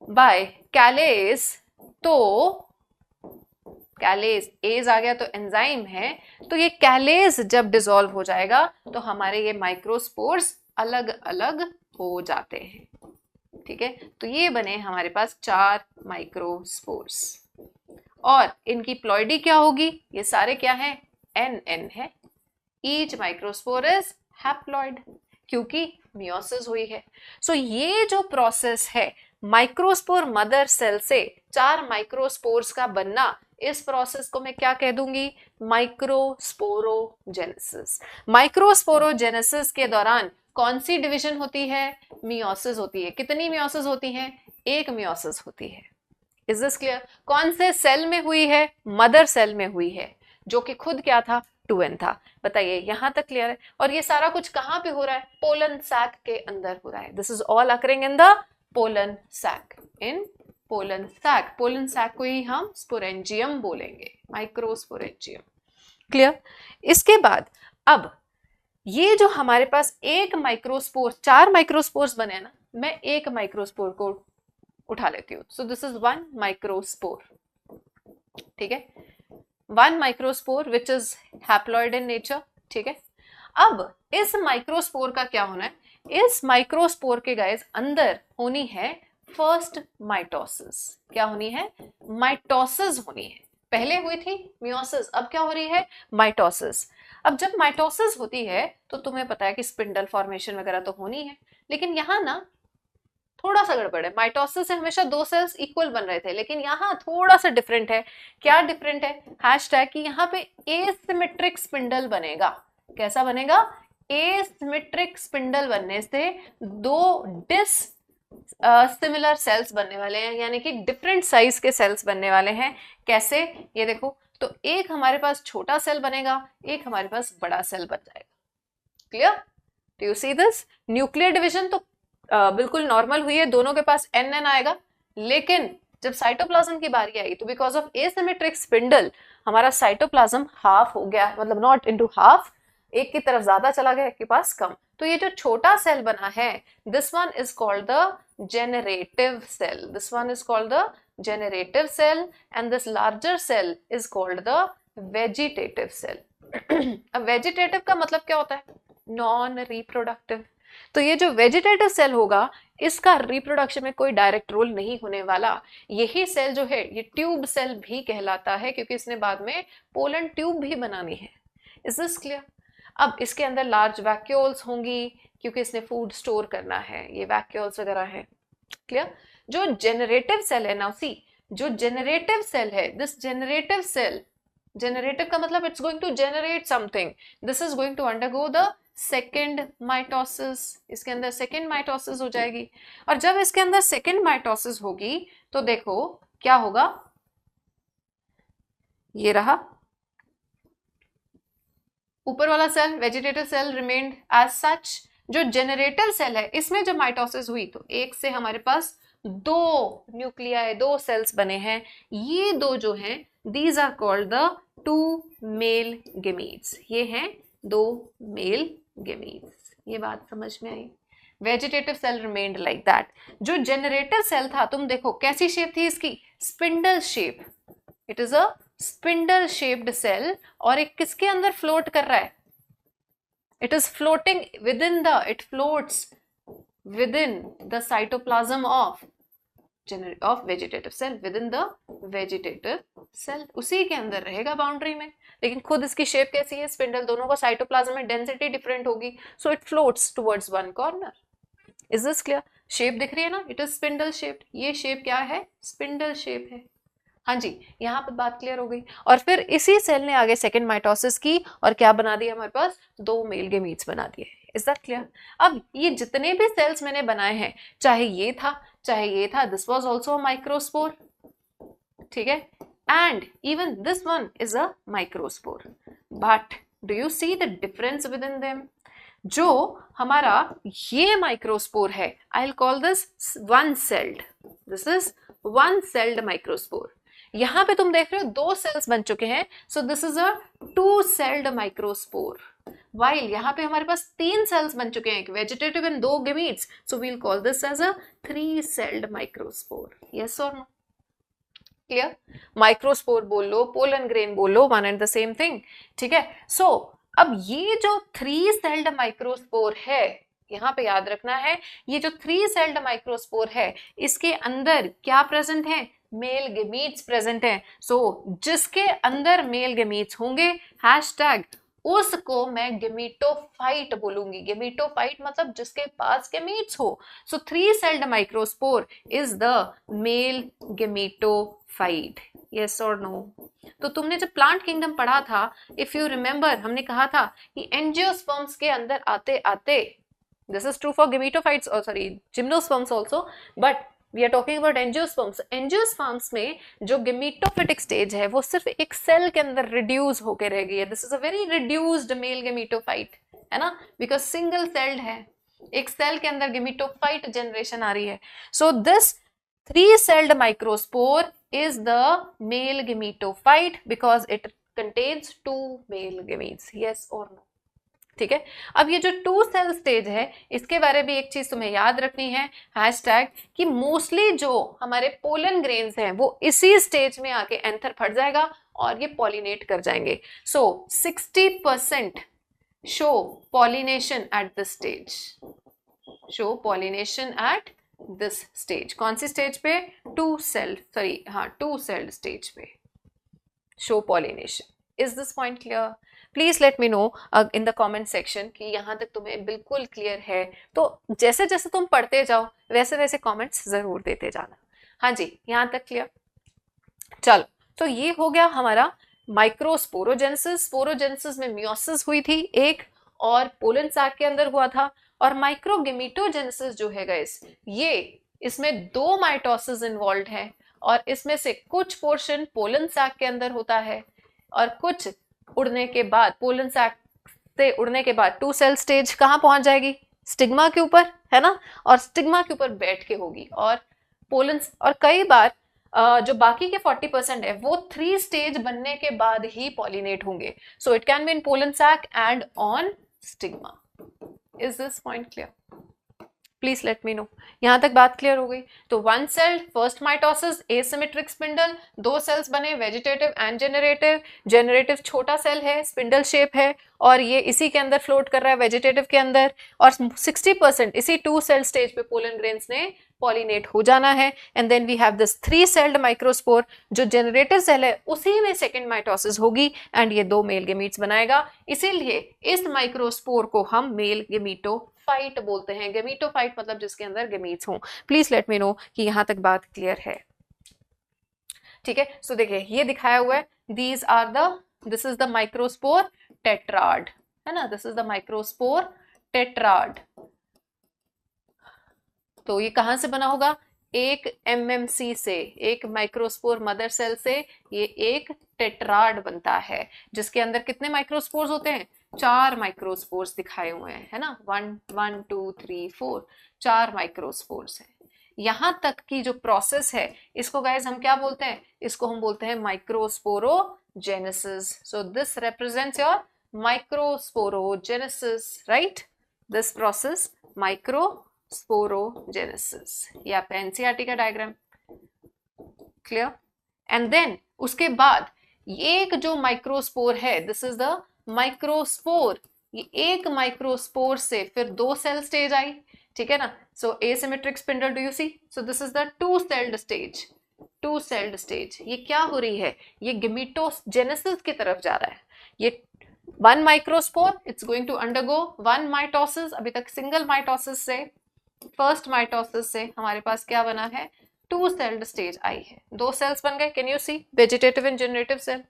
बाय कैलेस, तो कैलेस एज आ गया तो एंजाइम है, तो ये कैलेस जब डिसॉल्व हो जाएगा तो हमारे ये माइक्रोस्पोर्स अलग अलग हो जाते हैं। ठीक है, तो ये बने हमारे पास 4 माइक्रोस्पोर्स, और इनकी प्लॉइडी क्या होगी? ये सारे क्या है? एन है। ईच माइक्रोस्पोर इज हैप्लॉइड, क्योंकि मियोसिस हुई है। सो ये जो प्रोसेस है माइक्रोस्पोर मदर सेल से 4 माइक्रोस्पोर्स का बनना, इस प्रोसेस को मैं क्या कह दूंगी? माइक्रोस्पोरोजेनेसिस। माइक्रोस्पोरोजेनेसिस के दौरान कौन सी डिवीजन होती है? मियोसिस होती है। कितनी मियोसिस होती है? एक मियोसिस होती है। Is this clear? कौन से सेल में हुई है? मदर सेल में हुई है, जो कि खुद क्या था? 2n था। बताइए, यहां तक क्लियर है? और ये सारा कुछ कहां पे हो रहा है? पोलन सैक के अंदर हो रहा है। This is all occurring in the pollen sac, in pollen sac. Pollen sac को ही हम स्पोरेंजियम बोलेंगे, माइक्रोस्पोरेंजियम। क्लियर? इसके बाद अब ये जो हमारे पास एक माइक्रोस्पोर, 4 माइक्रोस्पोर्स बने ना, मैं एक माइक्रोस्पोर को उठा लेती हूँ। सो दिस इज 1 माइक्रोस्पोर। ठीक है, 1 microspore which is haploid in nature. ठीक है, अब इस माइक्रोस्पोर का क्या होना है? इस माइक्रोस्पोर के गाइस अंदर होनी है फर्स्ट माइटोसिस। क्या होनी है? माइटोसिस होनी है। पहले हुई थी मियोसिस, अब क्या हो रही है? माइटोसिस। अब जब माइटोसिस होती है तो तुम्हें पता है कि स्पिंडल फॉर्मेशन वगैरह तो होनी है, लेकिन यहां ना थोड़ा सा गड़बड़ है। माइटोसिस से हमेशा 2 सेल्स इक्वल बन रहे थे, लेकिन यहाँ थोड़ा सा डिफरेंट है। क्या डिफरेंट है? हैशटैग कि यहाँ पे एसिमेट्रिक स्पिंडल बनेगा। कैसा बनेगा? एसिमेट्रिक स्पिंडल बनने से 2 डिस सिमिलर सेल्स बनने वाले हैं, यानी कि डिफरेंट साइज के सेल्स बनने वाले हैं। कैसे? ये देखो, तो एक हमारे पास छोटा सेल बनेगा, एक हमारे पास बड़ा सेल बन जाएगा। Clear? Do you see this? Nuclear division तो बिल्कुल नॉर्मल हुई है, दोनों के पास एन आएगा, लेकिन जब साइटोप्लाज्म की बारी आई तो बिकॉज ऑफ एसिमेट्रिक स्पिंडल हमारा साइटोप्लाज्म हाफ हो गया, मतलब नॉट इनटू हाफ, एक की तरफ ज्यादा चला गया, एक के पास कम। तो ये जो छोटा सेल बना है, this one is called the generative cell. This one is called the generative cell, and this larger cell is called the vegetative cell. अब वेजिटेटिव का मतलब क्या होता है? Non reproductive. तो ये जो वेजिटेटिव सेल होगा, इसका रिप्रोडक्शन में कोई डायरेक्ट रोल नहीं होने वाला। यही सेल जो है ये ट्यूब सेल भी कहलाता है, क्योंकि इसने बाद में पोलन ट्यूब भी बनानी है। Is this clear? अब इसके अंदर लार्ज वैक्यूल्स होंगी, क्योंकि इसने फूड स्टोर करना है, ये वैक्यूल्स वगैरह है। क्लियर? जो जेनरेटिव सेल है, नाउ सी, जो जेनरेटिव सेल है, दिस जेनरेटिव सेल, जेनरेटिव का मतलब it's going to generate something, this is going to undergo the second mitosis. इसके अंदर सेकेंड माइटोसिस हो जाएगी, और जब इसके अंदर सेकेंड माइटोसिस होगी तो देखो क्या होगा, ये रहा ऊपर वाला cell, vegetative cell remained as such. जो जेनरेटिव सेल है, इसमें जब माइटोसिस हुई तो एक से हमारे पास 2 न्यूक्लियाई, 2 सेल्स बने हैं। ये 2 जो हैं, these are called the 2 male gametes. ये हैं 2 मेल गेमीट्स। ये बात समझ में आई? Vegetative cell remained like that. जो जेनरेटिव सेल था, तुम देखो कैसी शेप थी इसकी? Spindle shape. It is a spindle shaped cell, और एक किसके अंदर फ्लोट कर रहा है? It is floating within the, it floats within the cytoplasm of of vegetative cell within the vegetative cell, उसी के अंदर रहेगा बाउंड्री में, लेकिन खुद इसकी शेप कैसी है स्पिंडल, दोनों का साइटोप्लाज्म में डेंसिटी डिफरेंट होगी, so it floats towards one corner. Is this clear? Shape दिख रही है ना, इट इज स्पिंडल शेप्ड, ये शेप क्या है, स्पिंडल शेप है। हाँ जी, यहाँ पे बात क्लियर हो गई। और फिर इसी सेल ने आगे सेकंड माइटोसिस की और क्या बना दिया हमारे पास, 2 मेल गेमीट्स बना दिए। Is that clear? अब ये जितने भी सेल्स मैंने बनाए हैं, चाहे ये था चाहे ये था, this was also a microspore, ठीक है, and even this one is a microspore, but do you see the difference with in them? जो हमारा ये माइक्रोस्पोर है, I will call this one sailed, this is one sailed microspore. यहां पे तुम देख रहे हो 2 सेल्स बन चुके हैं, सो this is a 2 sailed microspore. While यहाँ पे हमारे पास 3 सेल्स बन चुके हैं, एक vegetative and 2 gametes, so we will call this as a 3 celled microspore. Yes और नो? क्लियर? माइक्रोस्पोर बोल लो, पोलन ग्रेन बोल लो, one and the same thing, ठीक है। सो अब ये जो 3 सेल्ड माइक्रोस्पोर है, यहाँ पे याद रखना है, ये जो 3 सेल्ड माइक्रोस्पोर है, इसके अंदर क्या प्रेजेंट है, मेल गेमीट्स प्रेजेंट हैं। सो जिसके अंदर मेल गेमीट्स होंगे, हैशटैग उसको मैं गेमीटोफाइट बोलूंगी। गेमीटोफाइट मतलब जिसके पास गेमीट्स हो। सो 3 celled microspore is the mail gametophyte. Yes और नो? तो तुमने जब प्लांट किंगडम पढ़ा था, इफ यू रिमेंबर, हमने कहा था कि एंजियोस्पर्म्स के अंदर आते आते, this is true for gametophytes, or sorry, gymnosperms also, but we are talking about angiosperms. Angiosperms में जो गेमीटोफिटिक स्टेज है, वो सिर्फ एक सेल के अंदर रिड्यूस होकर रह गई है। This is a very reduced mail gametophyte, है ना, बिकॉज सिंगल सेल्ड है, एक सेल के अंदर गेमीटोफाइट जनरेशन आ रही है। So this 3 celled microspore is the male gametophyte because it contains 2 male gametes. Yes or no? ठीक है। अब ये जो 2 सेल स्टेज है, इसके बारे में एक चीज तुम्हें याद रखनी है, हैशटैग, कि मोस्टली जो हमारे पोलन ग्रेन्स हैं वो इसी स्टेज में आके एंथर फट जाएगा और ये पॉलिनेट कर जाएंगे। सो 60% show pollination at this stage, show pollination at this stage. कौन सी स्टेज पे? 2 सेल्ड स्टेज पे show pollination. Is this point clear? Please let me no in the comment section कि यहाँ तक तुम्हें बिल्कुल क्लियर है। तो जैसे जैसे तुम पढ़ते जाओ वैसे वैसे कमेंट्स जरूर देते जाना। हाँ जी, यहाँ तक क्लियर? चलो, तो ये हो गया हमारा माइक्रोस्पोरोजेनेसिस। स्पोरोजेनेसिस में मियोसिस हुई थी एक, और पोलन सैक के अंदर हुआ था। और माइक्रोगेमिटोजेनेसिस जो है गाइस, ये इसमें 2 माइटोसिस इन्वॉल्व है, और इसमें से कुछ पोर्शन पोलन सैक के अंदर होता है और कुछ उड़ने के बाद, पोलन सैक से उड़ने के बाद 2 सेल स्टेज कहाँ पहुंच जाएगी? स्टिग्मा के ऊपर, है ना, और स्टिग्मा के ऊपर बैठ के होगी। और पोलन, और कई बार जो बाकी के 40% है वो 3 स्टेज बनने के बाद ही पॉलिनेट होंगे। So it can be in pollen sac and on stigma. Is this point clear? Please let me know. यहां तक बात क्लियर हो गई? तो 1 cell first mitosis, asymmetric spindle, 2 cells बने, वेजिटेटिव एंड जेनरेटिव। जेनरेटिव छोटा सेल है, स्पिंडल शेप है, और ये इसी के अंदर फ्लोट कर रहा है, वेजिटेटिव के अंदर। और 60% इसी 2 सेल स्टेज पे पोलन ग्रेन्स ने पॉलिनेट हो जाना है। And then we have this 3 celled microspore. जो जेनरेटिव सेल है उसी में सेकेंड माइटोसिस होगी एंड ये 2 मेल गेमीट्स बनाएगा। इसीलिए इस माइक्रोस्पोर को हम मेल गेमीटोफाइट बोलते हैं। गेमीटोफाइट मतलब जिसके अंदर गेमीट्स हों। प्लीज लेट मी नो कि यहां तक बात क्लियर है। ठीक है, सो देखिए ये दिखाया हुआ है, this is the microspore tetrad, है ना, this is the microspore tetrad. तो ये कहां से बना होगा? एक MMC से, एक माइक्रोस्पोर मदर सेल से ये एक टेट्राड बनता है, जिसके अंदर कितने माइक्रोस्पोर्स होते हैं? 4 माइक्रोस्पोर्स दिखाए हुए हैं, है ना, 1 2 3 4, 4 माइक्रोस्पोर्स हैं। यहां तक की जो प्रोसेस है, इसको गाइस हम क्या बोलते हैं? इसको हम बोलते हैं microsporogenesis. So this represents your microsporogenesis, right? This process microsporogenesis. ये आपका एनसीईआरटी का डायग्राम, क्लियर? एंड देन उसके बाद एक जो माइक्रोस्पोर है, दिस इज द माइक्रोस्पोर। ये एक माइक्रोस्पोर से फिर 2 सेल स्टेज आई, ठीक है ना. So asymmetric spindle, do you see? So this is the two celled stage. Two celled stage ये क्या हो रही है? ये गेमेटोजेनेसिस की तरफ जा रहा है. ये one microspore it's going to undergo one mitosis. अभी तक सिंगल माइटोसिस से, फर्स्ट माइटोसिस से हमारे पास क्या बना है? टू सेल्ड स्टेज आई है. दो सेल्स बन गए. Can you see? Vegetative and generative cell.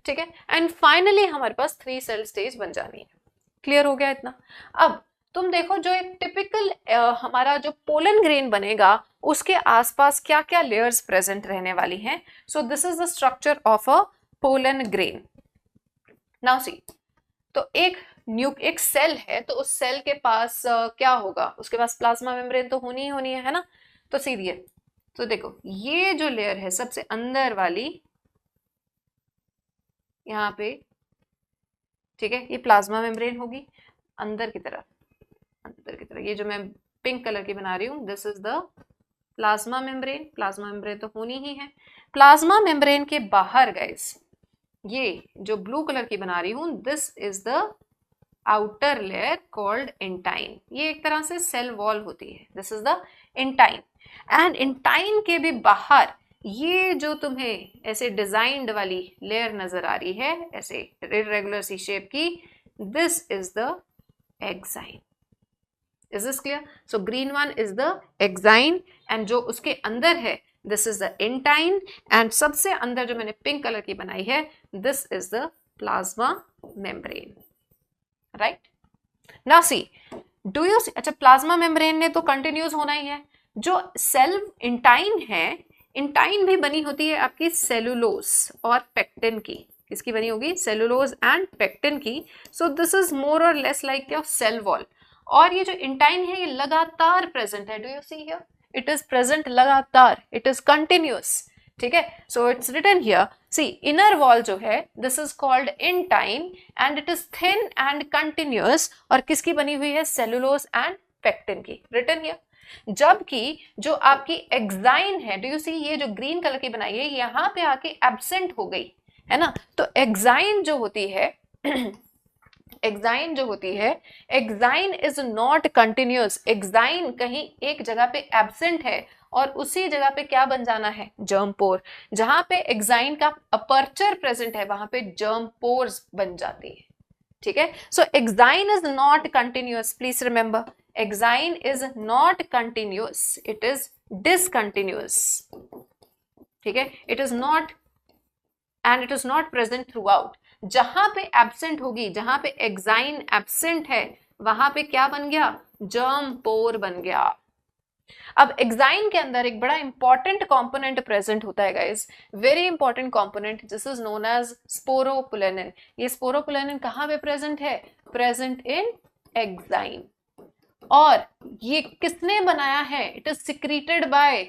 ठीक है. एंड फाइनली हमारे पास थ्री सेल स्टेज बन जानी है. क्लियर हो गया इतना? अब तुम देखो जो एक टिपिकल हमारा जो पोलन ग्रेन बनेगा उसके आसपास क्या क्या लेयर्स प्रेजेंट रहने वाली हैं. सो this is the structure of a pollen grain. Now see, तो एक सेल है, तो उस सेल के पास क्या होगा? उसके पास प्लाज्मा मेम्ब्रेन तो होनी ही होनी है ना. तो सीधी है. तो देखो ये जो लेयर है सबसे अंदर वाली यहाँ पे, ठीक है, ये प्लाज्मा मेम्ब्रेन होगी अंदर की तरफ. अंदर की तरफ ये जो मैं पिंक कलर की बना रही हूँ, this is the plasma membrane. Plasma membrane तो होनी ही है. प्लाज्मा मेम्ब्रेन के बाहर गाइस ये जो ब्लू कलर की बना रही हूँ, this is the outer layer called intine. ये एक तरह से सेल वॉल होती है. This is the intine. And intine के भी बाहर ये जो तुम्हें ऐसे डिजाइंड वाली लेयर नजर आ रही है, ऐसे इरेगुलर सी शेप की, this is the exine. Is this clear? So green one is the exine and जो उसके अंदर है this is the intine. And सबसे अंदर जो मैंने पिंक कलर की बनाई है, this is the plasma membrane. Right. Now see, do you see? अच्छा, प्लाज्मा मेम्ब्रेन ने तो कंटिन्यूस होना ही है. जो सेल इंटाइन है, इंटाइन भी बनी होती है आपकी सेलुलोज और पेक्टिन की. किसकी बनी होगी? सेलुलोज एंड पेक्टिन की. सो this is more or less like your cell wall. और ये जो इंटाइन है ये लगातार प्रेजेंट है. Do you see here? It is present लगातार. It is continuous. ठीक है. So it's written here. See, inner wall जो है this is called intine and it is thin and continuous. और किसकी बनी हुई है? सेलुलोज एंड पेक्टिन की. Written here. जबकि जो आपकी एक्साइन है, डू यू सी, ये जो ग्रीन कलर की बनाई है यहाँ पे आके एब्सेंट हो गई है ना. तो एक्साइन जो होती है एक्साइन जो होती है, exine is not continuous. Exine कहीं एक जगह पे एब्सेंट है और उसी जगह पे क्या बन जाना है? जर्म पोर. जहां पे एक्साइन का अपर्चर प्रेजेंट है वहां पे जर्म पोर्स बन जाती है. ठीक है. So exine is not continuous. Please remember, exine is not continuous, it is discontinuous. ठीक है. It is not and it is not present throughout. जहां पे एब्सेंट होगी, जहां पे एक्साइन एब्सेंट है वहां पे क्या बन गया? जर्म पोर बन गया. अब एक्साइन के अंदर एक बड़ा इंपॉर्टेंट कंपोनेंट प्रेजेंट होता है guys, very important component. This is known as sporopollenin. ये स्पोरोपोलेनिन कहां पे प्रेजेंट है? Present in exine. और ये किसने बनाया है? It is secreted by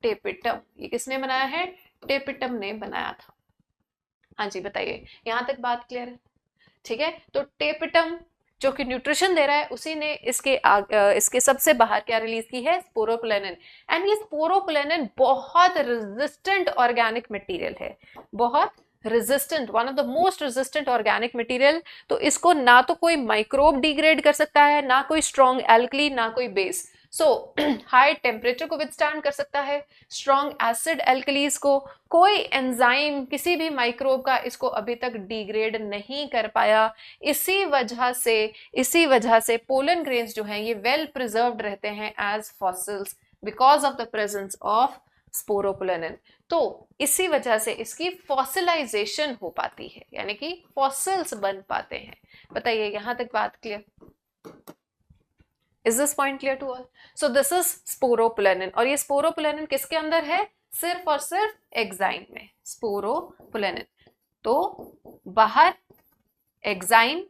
tapetum. ये किसने बनाया है? टेपिटम ने बनाया था. हाँ जी बताइए, यहां तक बात क्लियर है? ठीक है. तो टेपिटम जो कि न्यूट्रिशन दे रहा है उसी ने इसके सबसे बाहर क्या रिलीज की है? स्पोरोपोलेनिन. एंड ये स्पोरोपोलेनिन बहुत रेजिस्टेंट ऑर्गेनिक मटेरियल है. बहुत resistant, one of the most resistant organic material. तो इसको ना तो कोई माइक्रोब डिग्रेड कर सकता है, ना कोई स्ट्रॉन्ग एल्कली, ना कोई बेस. सो हाई टेम्परेचर को विथस्टैंड कर सकता है, स्ट्रॉन्ग एसिड एल्कलीज को. कोई एंजाइम किसी भी माइक्रोब का इसको अभी तक डिग्रेड नहीं कर पाया. इसी वजह से पोलन ग्रेन्स जो हैं ये वेल प्रिजर्व्ड रहते हैं as fossils because of the presence of sporopollenin. तो इसी वजह से इसकी फॉसिलाइजेशन हो पाती है, यानी कि फॉसिल्स बन पाते हैं. बताइए, यहां तक बात clear? Is this point clear to all? So this is sporopolanin. और ये sporopolanin किसके अंदर है? सिर्फ और सिर्फ एक्साइन में. sporopolanin. तो बाहर एक्साइन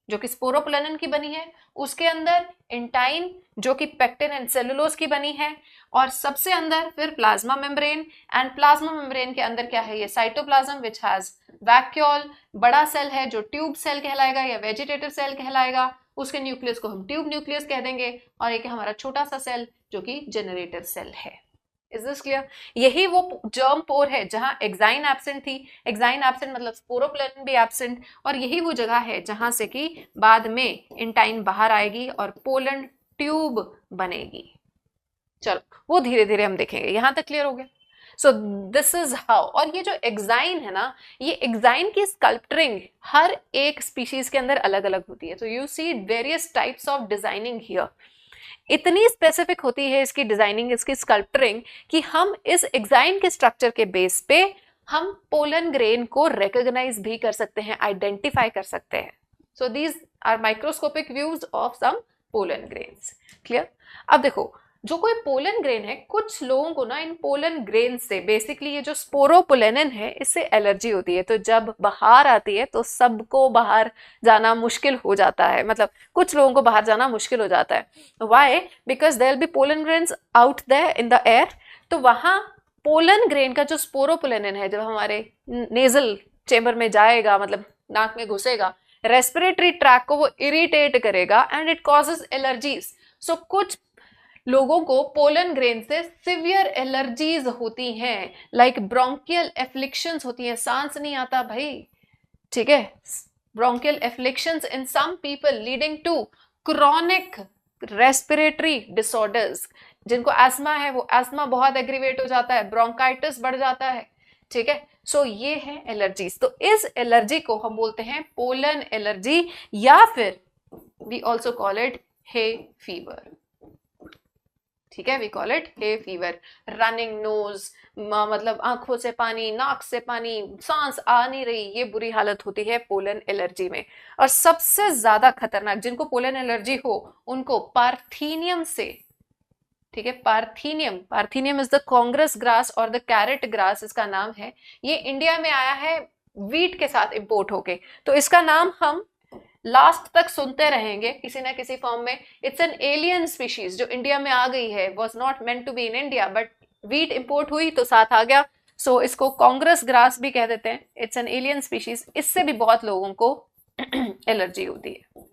जो कि स्पोरोपोलेनिन की बनी है, उसके अंदर इंटाइन जो कि पेक्टिन एंड सेलुलोज की बनी है, और सबसे अंदर फिर plasma membrane. And plasma membrane के अंदर क्या है? ये साइटोप्लाज्म विच हैज वैक्यूल. बड़ा सेल है जो ट्यूब सेल कहलाएगा या वेजिटेटिव सेल कहलाएगा. उसके न्यूक्लियस को हम ट्यूब न्यूक्लियस कह देंगे. और एक हमारा छोटा सा सेल जो कि जनरेटर सेल है. Is this clear? यही वो जर्म पोर है जहां एक्साइन एब्सेंट थी. एक्साइन एब्सेंट मतलब स्पोरोपोलेनिन भी एब्सेंट. और यही वो जगह है जहां से कि बाद में इंटाइन बाहर आएगी और पोलन ट्यूब बनेगी। चलो वो धीरे धीरे हम देखेंगे, यहां तक क्लियर हो गया। So this is how. और ये जो एक्साइन है ना, ये एक्साइन की स्कल्पचरिंग हर एक स्पीशीज के अंदर अलग अलग होती है। तो you see various types of designing here. इतनी स्पेसिफिक होती है इसकी डिजाइनिंग, इसकी स्कल्पचरिंग, कि हम इस एक्साइन के स्ट्रक्चर के बेस पे हम पोलन ग्रेन को रिकॉग्नाइज भी कर सकते हैं, आइडेंटिफाई कर सकते हैं। So these are microscopic views of some pollen grains. Clear? अब देखो, जो कोई पोलन ग्रेन है, कुछ लोगों को ना इन पोलन ग्रेन से बेसिकली ये जो स्पोरोपोलेनिन है इससे एलर्जी होती है। तो जब बाहर आती है तो सबको बाहर जाना मुश्किल हो जाता है, मतलब कुछ लोगों को बाहर जाना मुश्किल हो जाता है। Why? Because there will be pollen grains out there in the air. तो वहां पोलन ग्रेन का जो स्पोरोपोलेनिन है, जब हमारे नेजल चेम्बर में जाएगा, मतलब नाक में घुसेगा, रेस्पिरेटरी ट्रैक को वो इरिटेट करेगा एंड इट कॉजेज एलर्जीज। सो कुछ लोगों को पोलन ग्रेन से सिवियर एलर्जीज होती हैं, लाइक ब्रोंकियल एफ्लिक्शंस होती हैं, सांस नहीं आता भाई, ठीक है, bronchial afflictions in some people leading to chronic respiratory disorders. जिनको एस्मा है वो एस्मा बहुत एग्रीवेट हो जाता है, ब्रोंकाइटिस बढ़ जाता है, ठीक है। सो ये है एलर्जीज। तो इस एलर्जी को हम बोलते हैं पोलन एलर्जी, या फिर we also call it hay fever, ठीक है, we call it hay fever. Running nose, मतलब आंखों से पानी, नाक से पानी, सांस आ नहीं रही, ये बुरी हालत होती है पोलन एलर्जी में। और सबसे ज्यादा खतरनाक, जिनको पोलन एलर्जी हो उनको पार्थीनियम से, ठीक है, parthenium is the Congress grass और द कैरेट ग्रास इसका नाम है। ये इंडिया में आया है वीट के साथ इंपोर्ट होके, तो इसका नाम हम लास्ट तक सुनते रहेंगे किसी ना किसी फॉर्म में। इट्स एन एलियन स्पीशीज जो इंडिया में आ गई है, was not meant to be in India, but wheat import हुई तो साथ आ गया। सो इसको कांग्रेस ग्रास भी कह देते हैं। It's an alien species. इससे भी बहुत लोगों को एलर्जी होती है।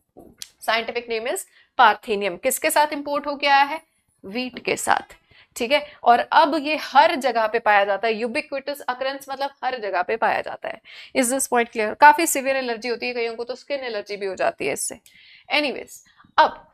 Scientific name is parthenium. किसके साथ इंपोर्ट होके आया है? वीट के साथ, ठीक है। और अब ये हर जगह पे पाया जाता है, यूबिक्विटस अकरेंस, मतलब हर जगह पे पाया जाता है। Is this point clear? काफी सीवियर एलर्जी होती है, कईयों को तो स्किन एलर्जी भी हो जाती है इससे। एनीवेज, अब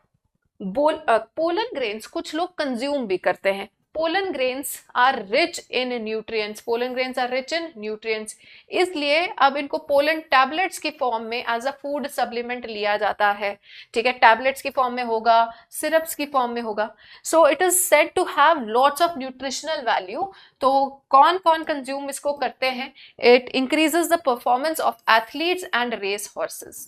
पोलन ग्रेन्स कुछ लोग कंज्यूम भी करते हैं। Pollen grains are rich in nutrients, pollen grains are rich in nutrients, इसलिए अब इनको पोलन टैबलेट्स की फॉर्म में एज अ फूड सप्लीमेंट लिया जाता है, ठीक है। टैबलेट्स की फॉर्म में होगा, सिरप्स की फॉर्म में होगा। So it is said to have lots of nutritional value. तो कौन कौन कंज्यूम इसको करते हैं? It increases the performance of athletes and race horses,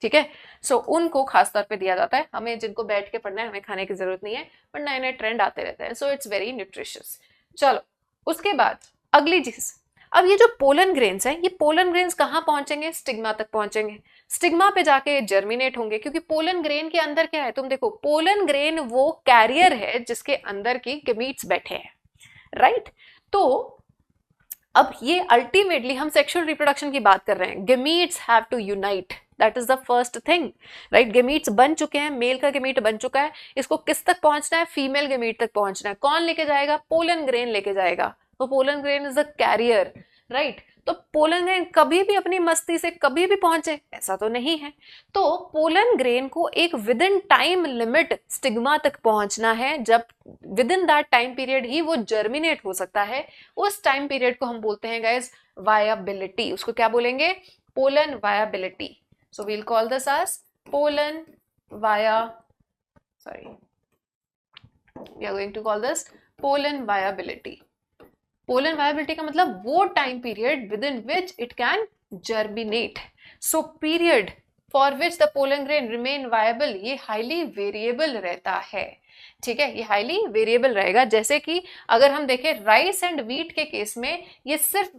ठीक है। सो उनको खास तौर पे दिया जाता है। हमें जिनको बैठ के पढ़ना है, हमें खाने की जरूरत नहीं है, पर नए नए ट्रेंड आते रहते हैं। So it's very nutritious. चलो उसके बाद अगली चीज, अब ये जो पोलन ग्रेन्स है, ये पोलन ग्रेन्स कहाँ पहुंचेंगे? स्टिग्मा तक पहुंचेंगे। स्टिग्मा पे जाके जर्मिनेट होंगे, क्योंकि पोलन ग्रेन के अंदर क्या है, तुम देखो, पोलन ग्रेन वो कैरियर है जिसके अंदर की गमीट्स बैठे हैं, राइट। तो अब ये अल्टीमेटली हम सेक्सुअल रिप्रोडक्शन की बात कर रहे हैं। Gametes have to unite, that is the first thing, right. Gametes बन चुके हैं, मेल का गमीट बन चुका है, इसको किस तक पहुंचना है? फीमेल गमीट तक पहुंचना है। कौन लेके जाएगा? पोलन ग्रेन लेके जाएगा। तो pollen grain is the carrier, right. तो पोलन ग्रेन कभी भी अपनी मस्ती से कभी भी पहुंचे ऐसा तो नहीं है। तो पोलन ग्रेन को एक within time limit stigma तक पहुंचना है, जब within that time period ही वो जर्मिनेट हो सकता है। उस टाइम पीरियड को हम बोलते हैं गाइस वायाबिलिटी। उसको क्या बोलेंगे? Pollen viability. So we'll call this as pollen we are going to call this pollen viability. Pollen viability का मतलब वो time period within which it can germinate. So period for which the pollen grain remain viable, ये highly variable रहता है, ठीक है। ये highly variable रहेगा। जैसे कि अगर हम देखें राइस एंड व्हीट के केस में, ये सिर्फ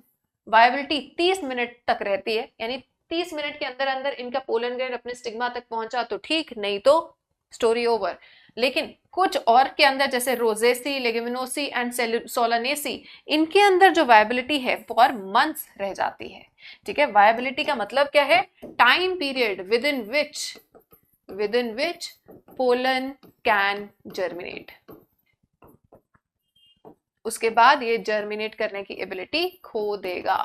viability 30 मिनट तक रहती है, यानी 30 मिनट के अंदर अंदर इनका पोलन ग्रेन अपने स्टिग्मा तक पहुंचा तो ठीक, नहीं तो स्टोरी ओवर। लेकिन कुछ और के अंदर, जैसे रोजेसी, लेगुमिनोसी एंड सोलानेसी, इनके अंदर जो वायबिलिटी है फॉर मंथ्स रह जाती है, ठीक है। वायबिलिटी का मतलब क्या है? Time period with in which pollen can germinate. उसके बाद ये जर्मिनेट करने की एबिलिटी खो देगा।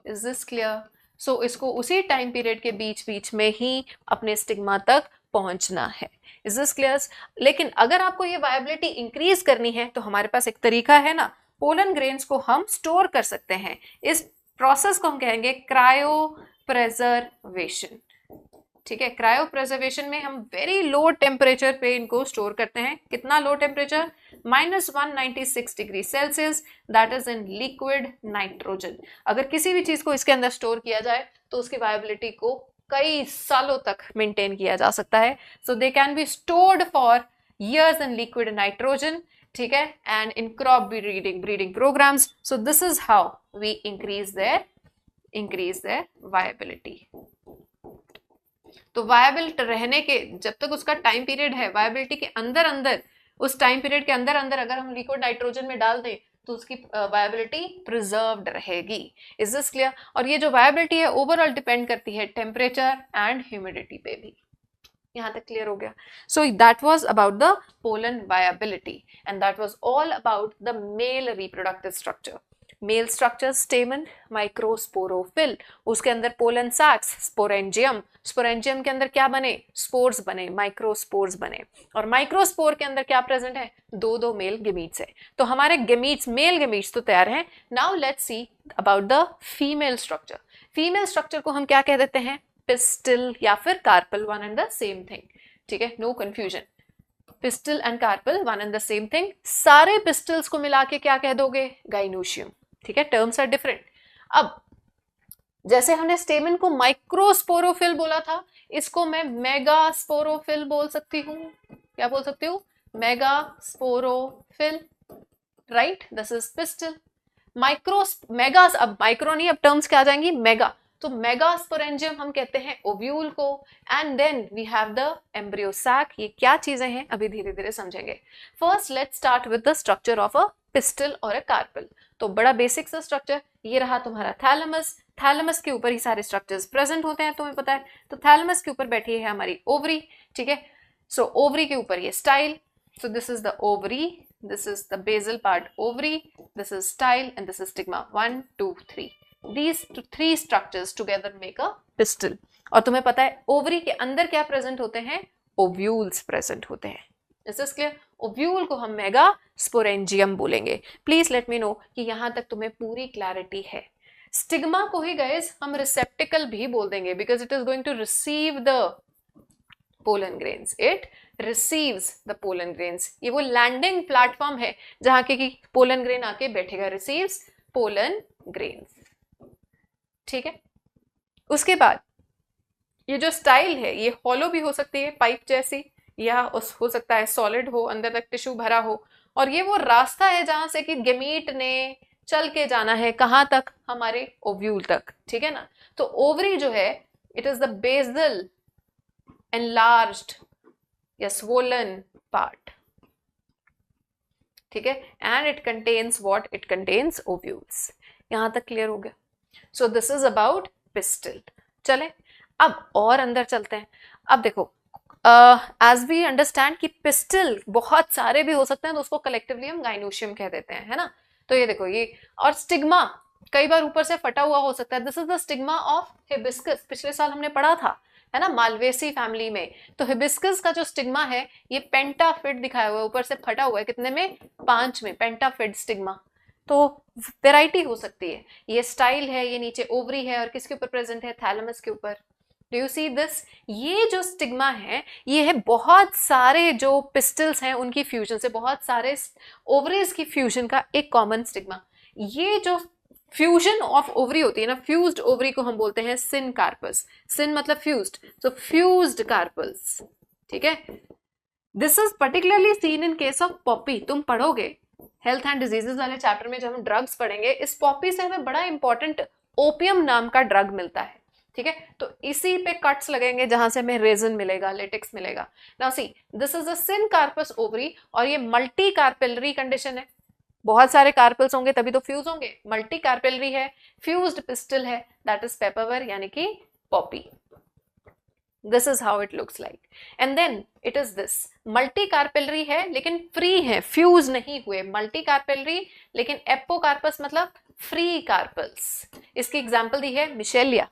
Is this clear? सो इसको उसी टाइम पीरियड के बीच बीच में ही अपने स्टिग्मा तक पहुंचना है। Is this clear? लेकिन अगर आपको ये वायबिलिटी इंक्रीज करनी है तो हमारे पास एक तरीका है ना, पोलन ग्रेन्स को हम स्टोर कर सकते हैं। इस प्रोसेस को हम कहेंगे क्रायो प्रेजर्वेशन। ठीक है, क्रायो प्रिजर्वेशन में हम वेरी लो टेम्परेचर पे इनको स्टोर करते हैं। कितना low temperature? -196 degree Celsius, that is in liquid nitrogen. अगर किसी भी चीज को इसके अंदर स्टोर किया जाए तो उसकी वायबिलिटी को कई सालों तक मेंटेन किया जा सकता है। So they can be stored for years in liquid nitrogen, ठीक है, and in crop breeding programs. So this is how we increase their viability. तो वायबल रहने के जब तक उसका टाइम पीरियड है, वायबिलिटी के अंदर अंदर, उस टाइम पीरियड के अंदर अंदर अगर हम लिक्विड नाइट्रोजन में डाल दें तो उसकी वायबिलिटी प्रिजर्व्ड रहेगी। Is this clear? और ये जो वायबिलिटी है ओवरऑल डिपेंड करती है टेम्परेचर एंड ह्यूमिडिटी पे भी। यहाँ तक क्लियर हो गया? So that was about the pollen viability and that was all about the male reproductive structure. Male structure stamen, microsporophyll, उसके अंदर पोलन सैक्स, स्पोरेंजियम, स्पोरेंजियम के अंदर क्या बने? स्पोर्स बने, माइक्रोस्पोर्स बने। और माइक्रोस्पोर के अंदर क्या प्रेजेंट है? दो मेल गेमीट्स है। तो हमारे गेमीट्स, मेल गेमीट्स तो तैयार हैं। Now let's see about the female structure. Female structure को हम क्या कह देते हैं? पिस्टल या फिर carpel, one and the same thing. ठीक है, no confusion. Pistil and carpel one and the same thing. सारे पिस्टल्स को मिला के क्या कह दोगे? गाइनोशियम। ठीक है, टर्म्स आर डिफरेंट। अब जैसे हमने स्टेमन को माइक्रोस्पोरोफिल बोला था, इसको मैं मेगास्पोरोफिल बोल सकती हूँ। क्या बोल सकती हूँ? Megasporophyll, right? This is pistil. Megas, अब माइक्रो नहीं, अब टर्म्स क्या आ जाएंगी? मेगा। तो मेगास्पोरेंजियम हम कहते हैं ओव्यूल को, and then we have the embryo sac. ये क्या चीजें हैं अभी धीरे धीरे समझेंगे। First let's start with the structure of a pistil और अ कार्पल। तो बड़ा बेसिक सा स्ट्रक्चर, ये रहा तुम्हारा थैलेमस। थैलेमस के ऊपर ही सारे स्ट्रक्चर्स प्रेजेंट होते हैं, तुम्हें पता है। तो थैलेमस के ऊपर बैठी है हमारी ओवरी। ठीक है, सो ओवरी के ऊपर ये style. So this is the ovary, this is the basal part ovary, this is style and this is stigma. 1 2 3, these three structures together make a pistil। और तुम्हें पता है ओवरी के अंदर क्या प्रेजेंट होते हैं? ओव्यूल्स प्रेजेंट होते हैं। इसलिए ओव्यूल को हम मेगा स्पोरेंजियम बोलेंगे। प्लीज लेट मी नो कि यहां तक तुम्हें पूरी क्लैरिटी है। स्टिग्मा को ही गाइस हम रिसेप्टिकल भी बोल देंगे, because it is going to receive the pollen grains. It receives the pollen grains. ये वो लैंडिंग प्लेटफॉर्म है जहां के पोलन ग्रेन आके बैठेगा। Receives pollen grains. ठीक है, उसके बाद ये जो स्टाइल है ये हॉलो भी हो सकती है, पाइप जैसी, या हो सकता है सॉलिड हो, अंदर तक टिश्यू भरा हो। और ये वो रास्ता है जहां से कि गेमीट ने चल के जाना है कहां तक? हमारे ओव्यूल तक। ठीक है ना? तो ओवरी जो है it is the basal enlarged या स्वोलन पार्ट। ठीक है, and it contains what? It contains ovules. यहां तक क्लियर हो गया? So this is about pistil. चले अब और अंदर चलते हैं। अब देखो, एज वी अंडरस्टैंड कि पिस्टल बहुत सारे भी हो सकते हैं, तो उसको कलेक्टिवली हम गाइनोशियम कह देते हैं, है ना? तो ये देखो, ये और स्टिग्मा कई बार ऊपर से फटा हुआ हो सकता है। This is the stigma of hibiscus. पिछले साल हमने पढ़ा था, है ना, मालवेसी फैमिली में। तो हिबिस्कस का जो स्टिग्मा है ये पेंटाफिड दिखाया हुआ है, ऊपर से फटा हुआ है। कितने में? 5 में पेंटाफिड स्टिग्मा। तो वेराइटी हो सकती है। ये स्टाइल है, ये नीचे ओवरी है, और किसके ऊपर प्रेजेंट है? थैलेमस के ऊपर। Do you see this? ये जो स्टिग्मा है ये है बहुत सारे जो पिस्टल्स हैं उनकी फ्यूजन से, बहुत सारे ओवरीज की फ्यूजन का एक कॉमन स्टिग्मा। ये जो फ्यूजन ऑफ ओवरी होती है ना, फ्यूज्ड ओवरी को हम बोलते हैं सिन कार्पस। सिन मतलब फ्यूज्ड, तो फ्यूज्ड कार्पल्स। ठीक है, this is particularly seen in case of poppy. तुम पढ़ोगे हेल्थ एंड डिजीजेस वाले चैप्टर में जब हम ड्रग्स पढ़ेंगे, इस पॉपी से हमें बड़ा इंपॉर्टेंट ओपियम नाम का ड्रग मिलता है। ठीक है, तो इसी पे कट्स लगेंगे जहां से हमें रेजिन मिलेगा, लेटेक्स मिलेगा। Now see, this is a syncarpous ovary, और ये मल्टी कार्पेलरी कंडीशन है। बहुत सारे कार्पल्स होंगे तभी तो फ्यूज होंगे। मल्टी कार्पेलरी है, फ्यूज्ड पिस्टल है, दैट इज पेपरवर यानी कि Poppy. This is how it looks like, and then it is this multicarpellary है लेकिन free है, fuse नहीं हुए। multicarpellary लेकिन एपोकार्पस मतलब free carpels। इसकी एग्जाम्पल दी है मिशेलिया।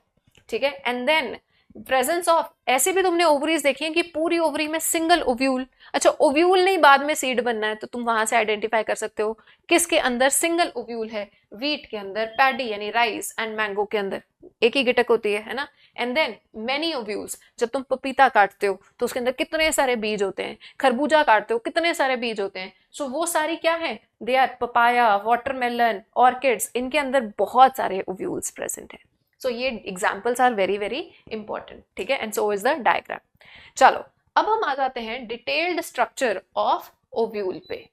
ठीक है, and then प्रेजेंस ऑफ, ऐसे भी तुमने ओवरीज देखी है कि पूरी ओवरी में सिंगल ओव्यूल, अच्छा ओव्यूल नहीं बाद में सीड बनना है तो तुम वहां से आइडेंटिफाई कर सकते हो किसके अंदर सिंगल ओव्यूल है, वीट के अंदर, पैडी यानी राइस एंड मैंगो के अंदर एक ही गिटक होती है ना। एंड देन मेनी ओव्यूल्स, जब तुम पपीता काटते हो तो उसके अंदर कितने सारे बीज होते हैं, खरबूजा काटते हो कितने सारे बीज होते हैं। सो वो सारी क्या है, they are papaya, watermelon, orchids, इनके अंदर बहुत सारे ओव्यूल्स प्रेजेंट है। सो ये examples are very very important, ठीक है, and so is the diagram. चलो अब हम आ जाते हैं डिटेल्ड स्ट्रक्चर ऑफ ओव्यूल पे।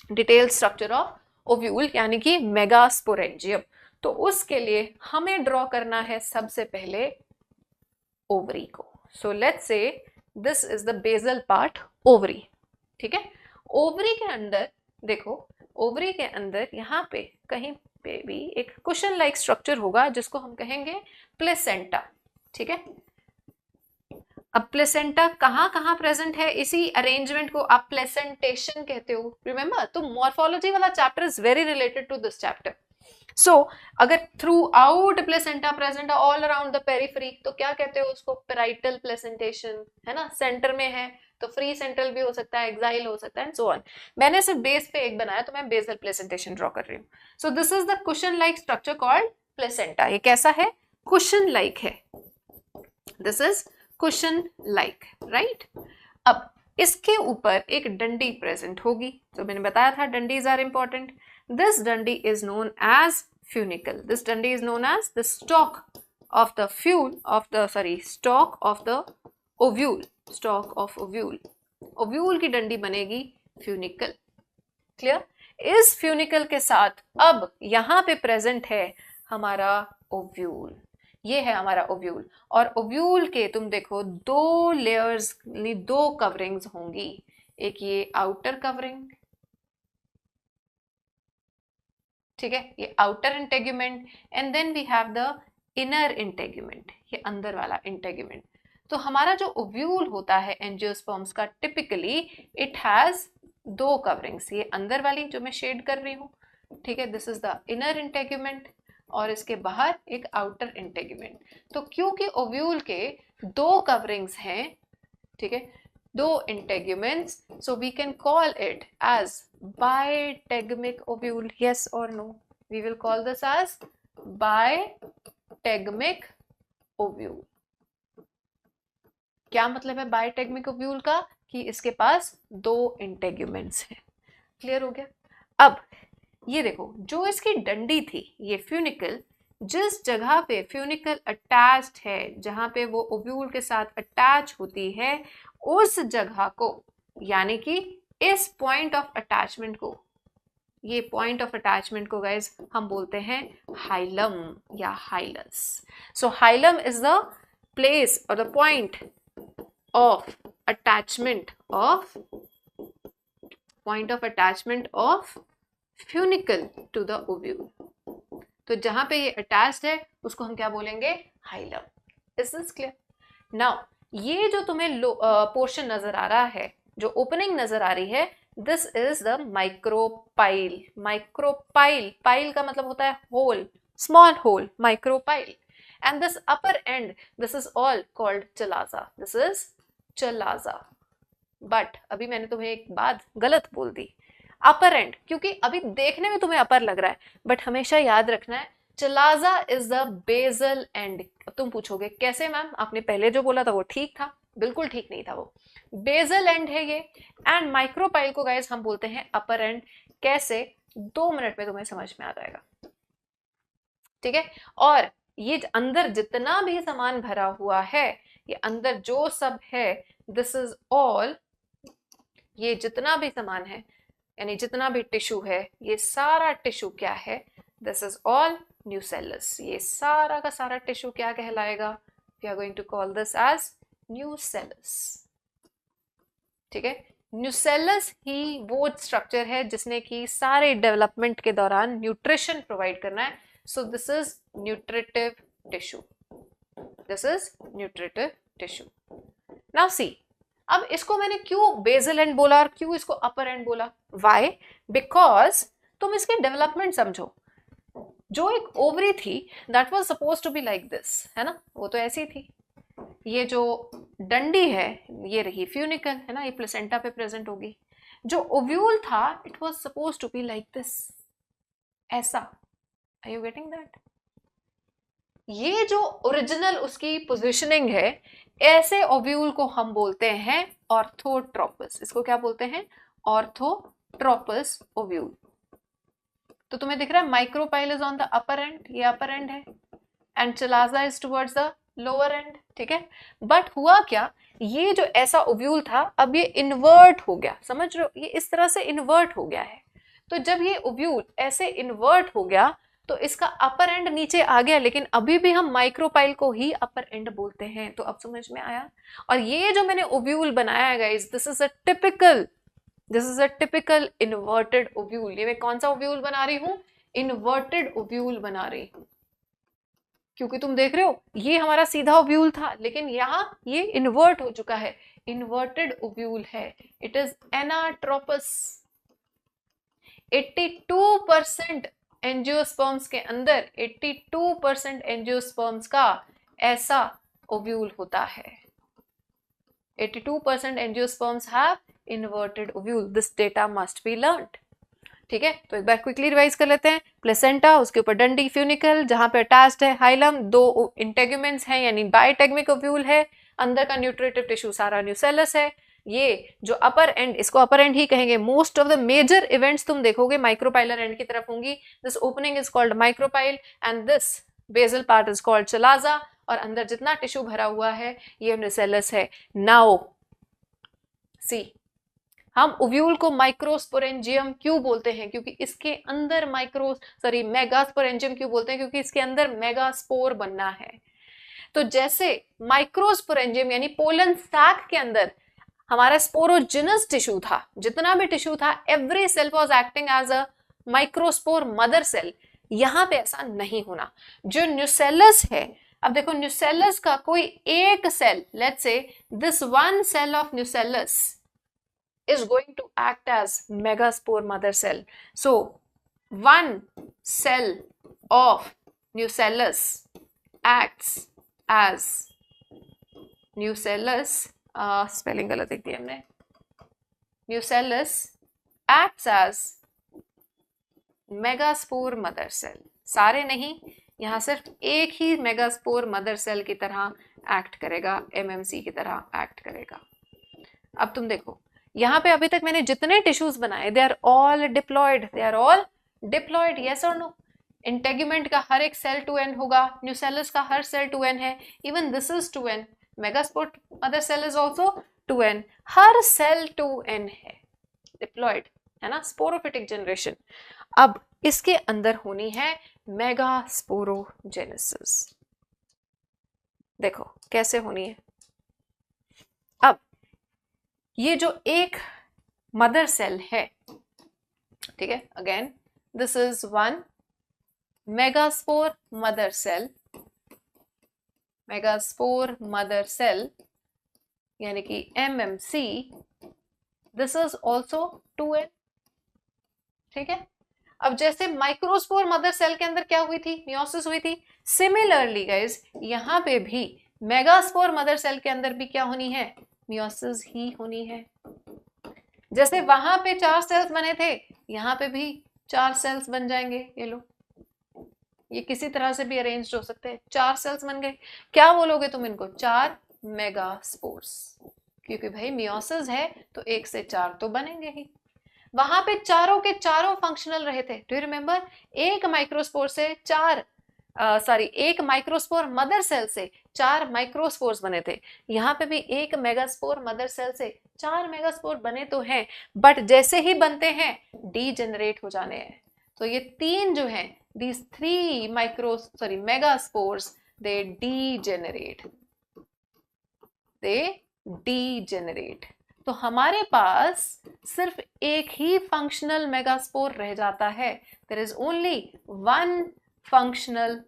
डिटेल्ड स्ट्रक्चर ऑफ ओव्यूल यानी कि मेगास्पोरेंजियम। तो उसके लिए हमें ड्रॉ करना है सबसे पहले ओवरी को। So let's say this is the basal part, ovary, ठीक है। ओवरी के अंदर देखो, ओवरी के अंदर यहाँ पे कहीं पे भी एक कुशन लाइक स्ट्रक्चर होगा जिसको हम कहेंगे प्लेसेंटा, ठीक है। अब प्लेसेंटा कहाँ कहाँ प्रेजेंट है, इसी अरेंजमेंट को आप प्लेसेंटेशन कहते हो, रिमेंबर। तो मॉर्फोलॉजी वाला chapter is very related to this chapter. So अगर थ्रू आउट प्लेसेंटा प्रेजेंट है ऑल अराउंड द पेरिफेरी तो क्या कहते हो उसको, पेराइटल प्लेसेंटेशन, है ना। सेंटर में है तो फ्री सेंट्रल भी हो सकता है, एक्साइल हो सकता है, एंड सो ऑन। मैंने सिर्फ बेस पे एक बनाया तो मैं बेसल प्लेसेंटेशन ड्रॉ कर रही हूँ। सो this is the cushion like structure called placenta. ये कैसा है, कुशन लाइक है, this is cushion like, right. अब इसके ऊपर एक डंडी प्रेजेंट होगी, तो मैंने बताया था डंडीज आर इंपॉर्टेंट। दिस डंडी is known as funicle, this डंडी is known as the stalk of the fuel of the stalk of the ovule, stalk of ovule. Ovule की डंडी बनेगी फ्यूनिकल, क्लियर। इस फ्यूनिकल के साथ अब यहां पे प्रेजेंट है हमारा ओव्यूल, ये है हमारा ओव्यूल। और ओव्यूल के तुम देखो दो लेयर्स, दो कवरिंग्स होंगी, एक ये आउटर कवरिंग, ठीक है, ये outer integument, and then we have the inner integument, ये अंदर वाला इंटेग्यूमेंट। तो हमारा जो ओव्यूल होता है एंजियोस्पर्म्स का, टिपिकली इट हैज दो कवरिंग्स, ये अंदर वाली जो मैं शेड कर रही हूँ, ठीक है, this is the inner integument, और इसके बाहर एक आउटर इंटेग्यूमेंट। तो क्योंकि ओव्यूल के दो कवरिंग्स हैं, ठीक है, दो integuments, so we can call it as bitegmic ovule, yes or no, we will call this as bitegmic ovule। क्या मतलब है bitegmic ovule का, कि इसके पास दो इंटेग्यूमेंट्स हैं, क्लियर हो गया। अब ये देखो जो इसकी डंडी थी, ये फ्यूनिकल, जिस जगह पे फ्यूनिकल अटैच्ड है, जहां पे वो ओव्यूल के साथ अटैच होती है, उस जगह को, यानी कि इस पॉइंट ऑफ अटैचमेंट को, ये पॉइंट ऑफ अटैचमेंट को गाइज हम बोलते हैं हाइलम या hilus. So hilum is the place और the point of attachment of funicle to the ovule. तो जहां पे ये अटैच्ड है उसको हम क्या बोलेंगे, hilum. Is this clear. Now ये जो तुम्हें पोर्शन नजर आ रहा है, जो ओपनिंग नजर आ रही है, this is the micropyle. Micropyle, pyle का मतलब होता है hole, small hole, micropyle. And this upper end, this is all called chalaza, this is chalaza. But अभी मैंने तुम्हें एक बात गलत बोल दी, अपर एंड, क्योंकि अभी देखने में तुम्हें अपर लग रहा है, बट हमेशा याद रखना है chalaza is the basal end. तुम पूछोगे कैसे मैम, आपने पहले जो बोला था वो ठीक था, बिल्कुल ठीक नहीं था, वो बेसल एंड है ये। एंड माइक्रोपाइल को गाइस हम बोलते हैं अपर एंड। कैसे, 2 मिनट में तुम्हें समझ में आ जाएगा, ठीक है। और ये अंदर जितना भी सामान भरा हुआ है, ये अंदर जो सब है, दिस इज ऑल, ये जितना भी सामान है, यानी जितना भी टिश्यू है, ये सारा टिश्यू क्या है, दिस इज ऑल न्यूसेलस। ये सारा का सारा टिश्यू क्या कहलाएगा, we are going to call this as nucellus, ठीक है। न्यूसेलस ही वो स्ट्रक्चर है जिसने कि सारे डेवलपमेंट के दौरान न्यूट्रिशन प्रोवाइड करना है। So this is nutritive tissue, this is nutritive tissue. Now see, अब इसको मैंने क्यों बेसल एंड बोला और क्यों इसको अपर एंड बोला, वाई, बिकॉज तुम इसके डेवलपमेंट समझो। जो एक ओवरी थी that was suppose to be like this, है ना, वो तो ऐसी थी। ये जो डंडी है ये रही फ्यूनिकल, है ना, ये प्लेसेंटा पे प्रेजेंट होगी। जो ओव्यूल था it was suppose to be like this, ऐसा। Are you getting that? ये जो ओरिजिनल उसकी पोजीशनिंग है, ऐसे ओव्यूल को हम बोलते हैं ऑर्थोट्रोपस। इसको क्या बोलते हैं? Orthotropous ovule. तो तुम्हें दिख रहा है micropyle is on the upper and, ये अपर एंड है, and chalaza is towards the lower and, ठीक है। बट हुआ क्या, ये जो ऐसा ओव्यूल था अब ये इन्वर्ट हो गया, समझ रहे हो, ये इस तरह से इन्वर्ट हो गया है। तो जब ये ओव्यूल ऐसे इन्वर्ट हो गया तो इसका अपर एंड नीचे आ गया, लेकिन अभी भी हम माइक्रोपाइल को ही अपर एंड बोलते हैं। तो अब समझ में आया? और ये जो मैंने ओव्यूल बनाया है guys, this is a typical inverted ovule. ये मैं कौन सा ओव्यूल बना रही हूं? इन्वर्टेड ओव्यूल बना रही हूं, क्योंकि तुम देख रहे हो ये हमारा सीधा ओव्यूल था, लेकिन यहाँ ये इन्वर्ट हो चुका है, इन्वर्टेड ओव्यूल है। It is anatropous. 82% एंजियोस्पर्म्स के अंदर 82% एंजियोस्पर्म्स का ऐसा ओव्यूल होता है। 82% angiosperms have inverted ovule. This data must be learned, ठीक है। तो एक बार क्विकली रिवाइज कर लेते हैं। प्लेसेंटा, उसके ऊपर डंडी फ्यूनिकल, जहां पे अटैच्ड है हाइलम, दो इंटेगुमेंट्स हैं यानी बायोटेगमिक ओव्यूल है, अंदर का न्यूट्रिटिव टिश्यू सारा न्यूसेलस है। ये जो अपर एंड, इसको अपर एंड ही कहेंगे। Most of the major events तुम देखोगे माइक्रोपाइलर एंड की तरफ होंगी। This opening is called micropyle and this basal part is called chalaza, और अंदर जितना टिश्यू भरा हुआ है ये न्यूसेलस है। नाउ सी, हम ओव्यूल को माइक्रोस्पोरेंजियम क्यों बोलते हैं? क्योंकि इसके अंदर मेगास्पोरेंजियम क्यों बोलते हैं? क्योंकि इसके अंदर मेगास्पोर बनना है। तो जैसे माइक्रोस्पोरेंजियम यानी पोलन सैक के अंदर हमारा स्पोरोजिनस टिश्यू था, जितना भी टिश्यू था, every cell was acting as a microspore mother cell. यहां पे ऐसा नहीं होना। जो न्यूसेलस है, अब देखो न्यूसेलस का कोई एक cell, let's say this one cell of nucellus is going to act as megaspore mother cell. So one cell of nucellus acts as nucellus, spelling गलत लिख दिया हमने, nucellus acts as megaspore mother cell। सारे नहीं, यहाँ सिर्फ एक ही megaspore mother cell की तरह एक्ट करेगा, एमएमसी की तरह एक्ट करेगा। अब तुम देखो यहाँ पे अभी तक मैंने जितने टिश्यूज बनाए, they are all diploid, yes और नो। इंटेगुमेंट का हर एक सेल 2n होगा, न्यूसेलस का हर सेल 2n है, even this is 2n, megaspore mother cell is also 2n, हर सेल 2n है, डिप्लॉयड, है ना, स्पोरोफिटिक जनरेशन। अब इसके अंदर होनी है मेगास्पोरोजेनेसिस। देखो कैसे होनी है। अब ये जो एक मदर सेल है, ठीक है, again this is one megaspore mother cell यानी कि MMC, this is also 2n, ठीक है। अब जैसे माइक्रोस्पोर मदर सेल के अंदर क्या हुई थी, मियोसिस हुई थी, सिमिलरली गाइस यहाँ पे भी मेगास्पोर मदर सेल के अंदर भी क्या होनी है, मियोसिस ही होनी है। जैसे वहां पे 4 सेल्स बने थे, यहाँ पे भी 4 सेल्स बन जाएंगे। ये लो, ये किसी तरह से भी अरेंज हो सकते हैं। 4 सेल्स बन गए, क्या बोलोगे तुम इनको? 4 मेगास्पोर्स, क्योंकि भाई मियोसिस है तो 1 से 4 तो बनेंगे ही। वहां पे चारों के चारों फंक्शनल रहे थे, डू यू रिमेंबर? एक माइक्रोस्पोर से एक माइक्रोस्पोर मदर सेल से 4 माइक्रोस्पोर्स बने थे। यहाँ पे भी एक मेगास्पोर मदर सेल से 4 मेगास्पोर बने तो हैं, बट जैसे ही बनते हैं डीजेनरेट हो जाने हैं। तो ये 3 जो हैं, these 3 megaspores, they degenerate। तो हमारे पास सिर्फ एक ही फंक्शनल मेगास्पोर रह जाता है। There is only one functional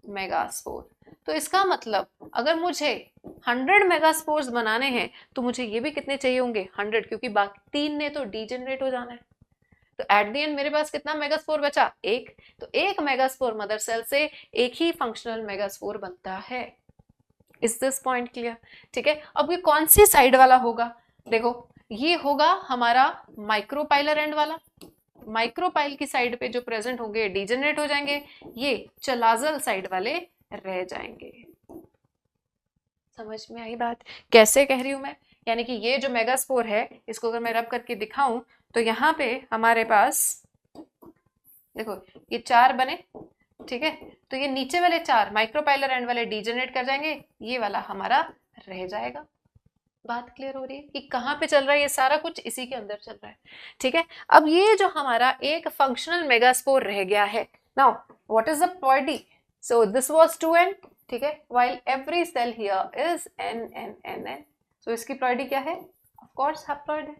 megaspore. तो इसका मतलब अगर मुझे 100 मेगास्पोर्स बनाने हैं तो मुझे ये भी कितने चाहिए होंगे? 100, क्योंकि बाकी 3 ने तो डीजेनरेट हो जाना है। तो एट द एंड मेरे पास कितना मेगास्पोर बचा? एक। तो एक मेगास्पोर मदर सेल से एक ही फंक्शनल मेगास्पोर बनता है। Is this point clear? ठीक है, अब ये कौन सी साइड वाला होगा? देखो, ये होगा हमारा माइक्रोपाइलर एंड वाला। माइक्रोपाइल की साइड पे जो प्रेजेंट होंगे डीजेनरेट हो जाएंगे, ये चलाजल साइड वाले रह जाएंगे। समझ में आई बात कैसे कह रही हूं मैं? यानी कि ये जो मेगास्पोर है, इसको अगर मैं रब करके दिखाऊं तो यहाँ पे हमारे पास देखो ये 4 बने, ठीक है, तो ये नीचे वाले 4 माइक्रोपाइलर एंड वाले डीजेनरेट कर जाएंगे, ये वाला हमारा रह जाएगा। बात क्लियर हो रही है कि कहाँ पे चल रहा है? ये सारा कुछ इसी के अंदर चल रहा है। ठीक है, अब ये जो हमारा एक फंक्शनल मेगास्पोर रह गया है, now what is the ploidy? So this was 2n, ठीक है, while every cell here is n। सो इसकी पॉइडी क्या है? ऑफ कोर्स हैप्लॉइड है।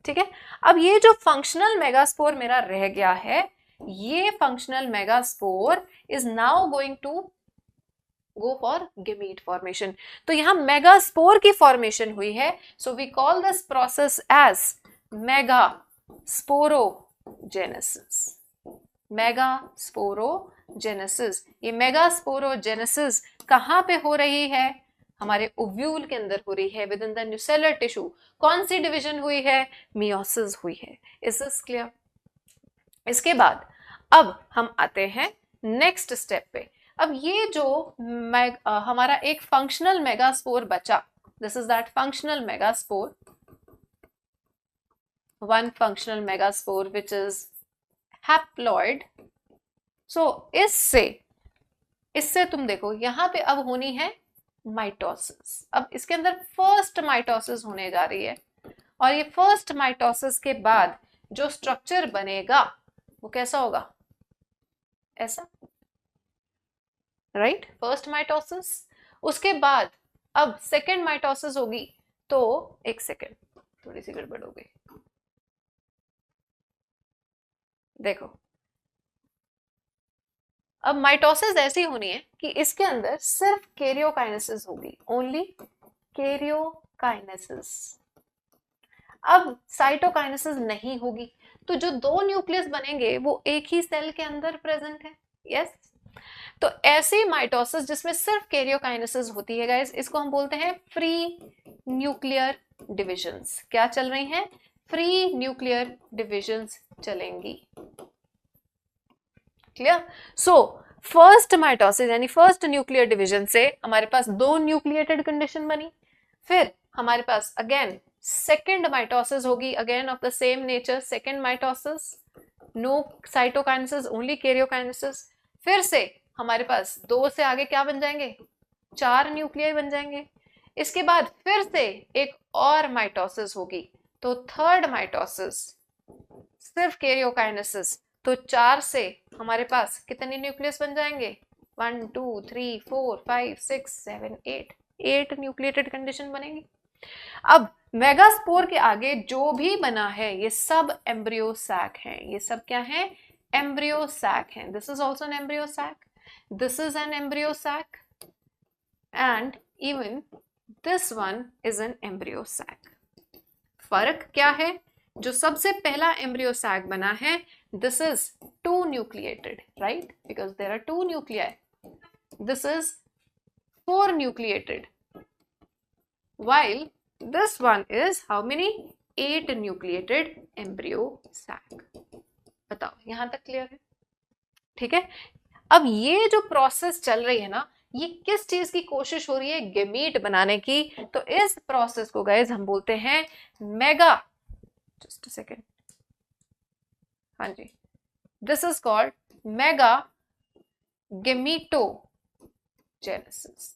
ठीक है, अब ये जो फंक्शनल मेगास्पोर मेरा रह गया है, ये functional megaspore is now going to go for gamete formation. तो यहां मेगास्पोर की फॉर्मेशन हुई है, so we call this process as megasporogenesis. Megasporogenesis. ये मेगास्पोरोजेनेसिस कहां पे हो रही है? हमारे ओव्यूल के अंदर हो रही है, with in the nucellar tissue. कौन सी डिवीजन हुई है? मियोसिस हुई है। Is this clear? इसके बाद अब हम आते हैं नेक्स्ट स्टेप पे। अब ये जो हमारा एक फंक्शनल मेगास्पोर बचा, this is that functional megaspore, one functional megaspore which is haploid. So इससे तुम देखो यहां पे अब होनी है माइटोसिस। अब इसके अंदर फर्स्ट माइटोसिस होने जा रही है, और ये फर्स्ट माइटोसिस के बाद जो स्ट्रक्चर बनेगा वो कैसा होगा? ऐसा, राइट? फर्स्ट माइटोसिस, उसके बाद अब सेकेंड माइटोसिस होगी। तो एक सेकेंड, थोड़ी सी गड़बड़ हो गई। देखो, अब माइटोसिस ऐसी होनी है कि इसके अंदर सिर्फ कैरियोकाइनेसिस होगी, ओनली कैरियोकाइनेसिस। अब साइटोकाइनेसिस नहीं होगी, तो जो 2 न्यूक्लियस बनेंगे वो एक ही सेल के अंदर प्रेजेंट है। यस, तो ऐसी माइटोसिस जिसमें सिर्फ कैरियोकाइनेसिस होती है गाइस, इसको हम बोलते हैं फ्री न्यूक्लियर डिविजन्स। क्या चल रही हैं? फ्री न्यूक्लियर डिविजन्स चलेंगी। क्लियर? सो फर्स्ट माइटोसिस यानी फर्स्ट न्यूक्लियर डिवीजन से हमारे पास 2 न्यूक्लिएटेड कंडीशन बनी। फिर हमारे पास अगेन सेकेंड माइटोसिस होगी, again of the same nature, second mitosis, no cytokinesis, only karyokinesis. फिर से हमारे पास 2 से आगे क्या बन जाएंगे? 4 न्यूक्लियाई बन जाएंगे। इसके बाद फिर से एक और माइटोसिस होगी, तो थर्ड माइटोसिस, सिर्फ कैरियोकाइनेसिस, तो 4 से हमारे पास कितने न्यूक्लियस बन जाएंगे? 1 2 3 4 5 6 7 8 न्यूक्लिएटेड कंडीशन बनेगी। अब मेगास्पोर के आगे जो भी बना है ये सब एम्ब्रियो सैक है। ये सब क्या है? एम्ब्रियो सैक है। This is also an embryo sac, this is an embryo sac, and even this one is an embryo sac. फर्क क्या है? जो सबसे पहला एम्ब्रियो सैक बना है, this is 2 nucleated, right? Because there are 2 nuclei. This is 4 nucleated, while this one is how many? 8 nucleated embryo sac. बताओ, यहां तक क्लियर है? ठीक है, अब ये जो प्रोसेस चल रही है ना, ये किस चीज की कोशिश हो रही है? गेमीट बनाने की। तो इस प्रोसेस को गाइस हम बोलते हैं मेगा, जस्ट अ सेकेंड, हाँ जी, दिस इज कॉल्ड मेगा गेमीटोजेनेसिस।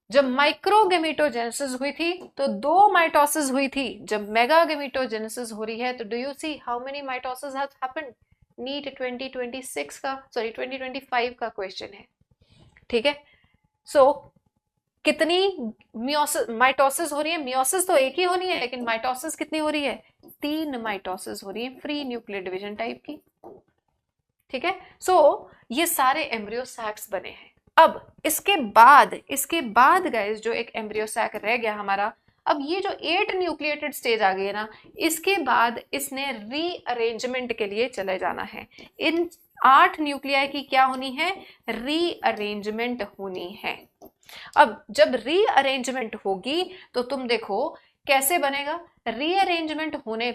जब माइक्रोगेमीटोजेनेसिस हुई थी तो 2 माइटोसिस हुई थी। जब मेगा गेमीटोजेनेसिस हो रही है तो do you see how many mitosis have happened? NEET 2026 का, सॉरी 2025 का क्वेश्चन है। ठीक है, सो कितनी माइटोसिस हो रही है? मियोसिस तो एक ही होनी है, लेकिन माइटोसिस कितनी हो रही है? 3 माइटोसिस हो रही है, फ्री न्यूक्लियर डिवीजन टाइप की। ठीक है, सो ये सारे एम्ब्रियो सैक्स बने हैं। अब इसके बाद गाइस जो एक एम्ब्रियो सैक रह गया हमारा, अब ये जो 8 न्यूक्लिएटेड स्टेज आ गई है ना, इसके बाद इसने रीअरेंजमेंट के लिए चले जाना है। इन 8 न्यूक्लियाई की क्या होनी है? रीअरेंजमेंट होनी है। अब जब रीअरेंजमेंट होगी तो तुम देखो कैसे बनेगा। रीअरेंजमेंट होने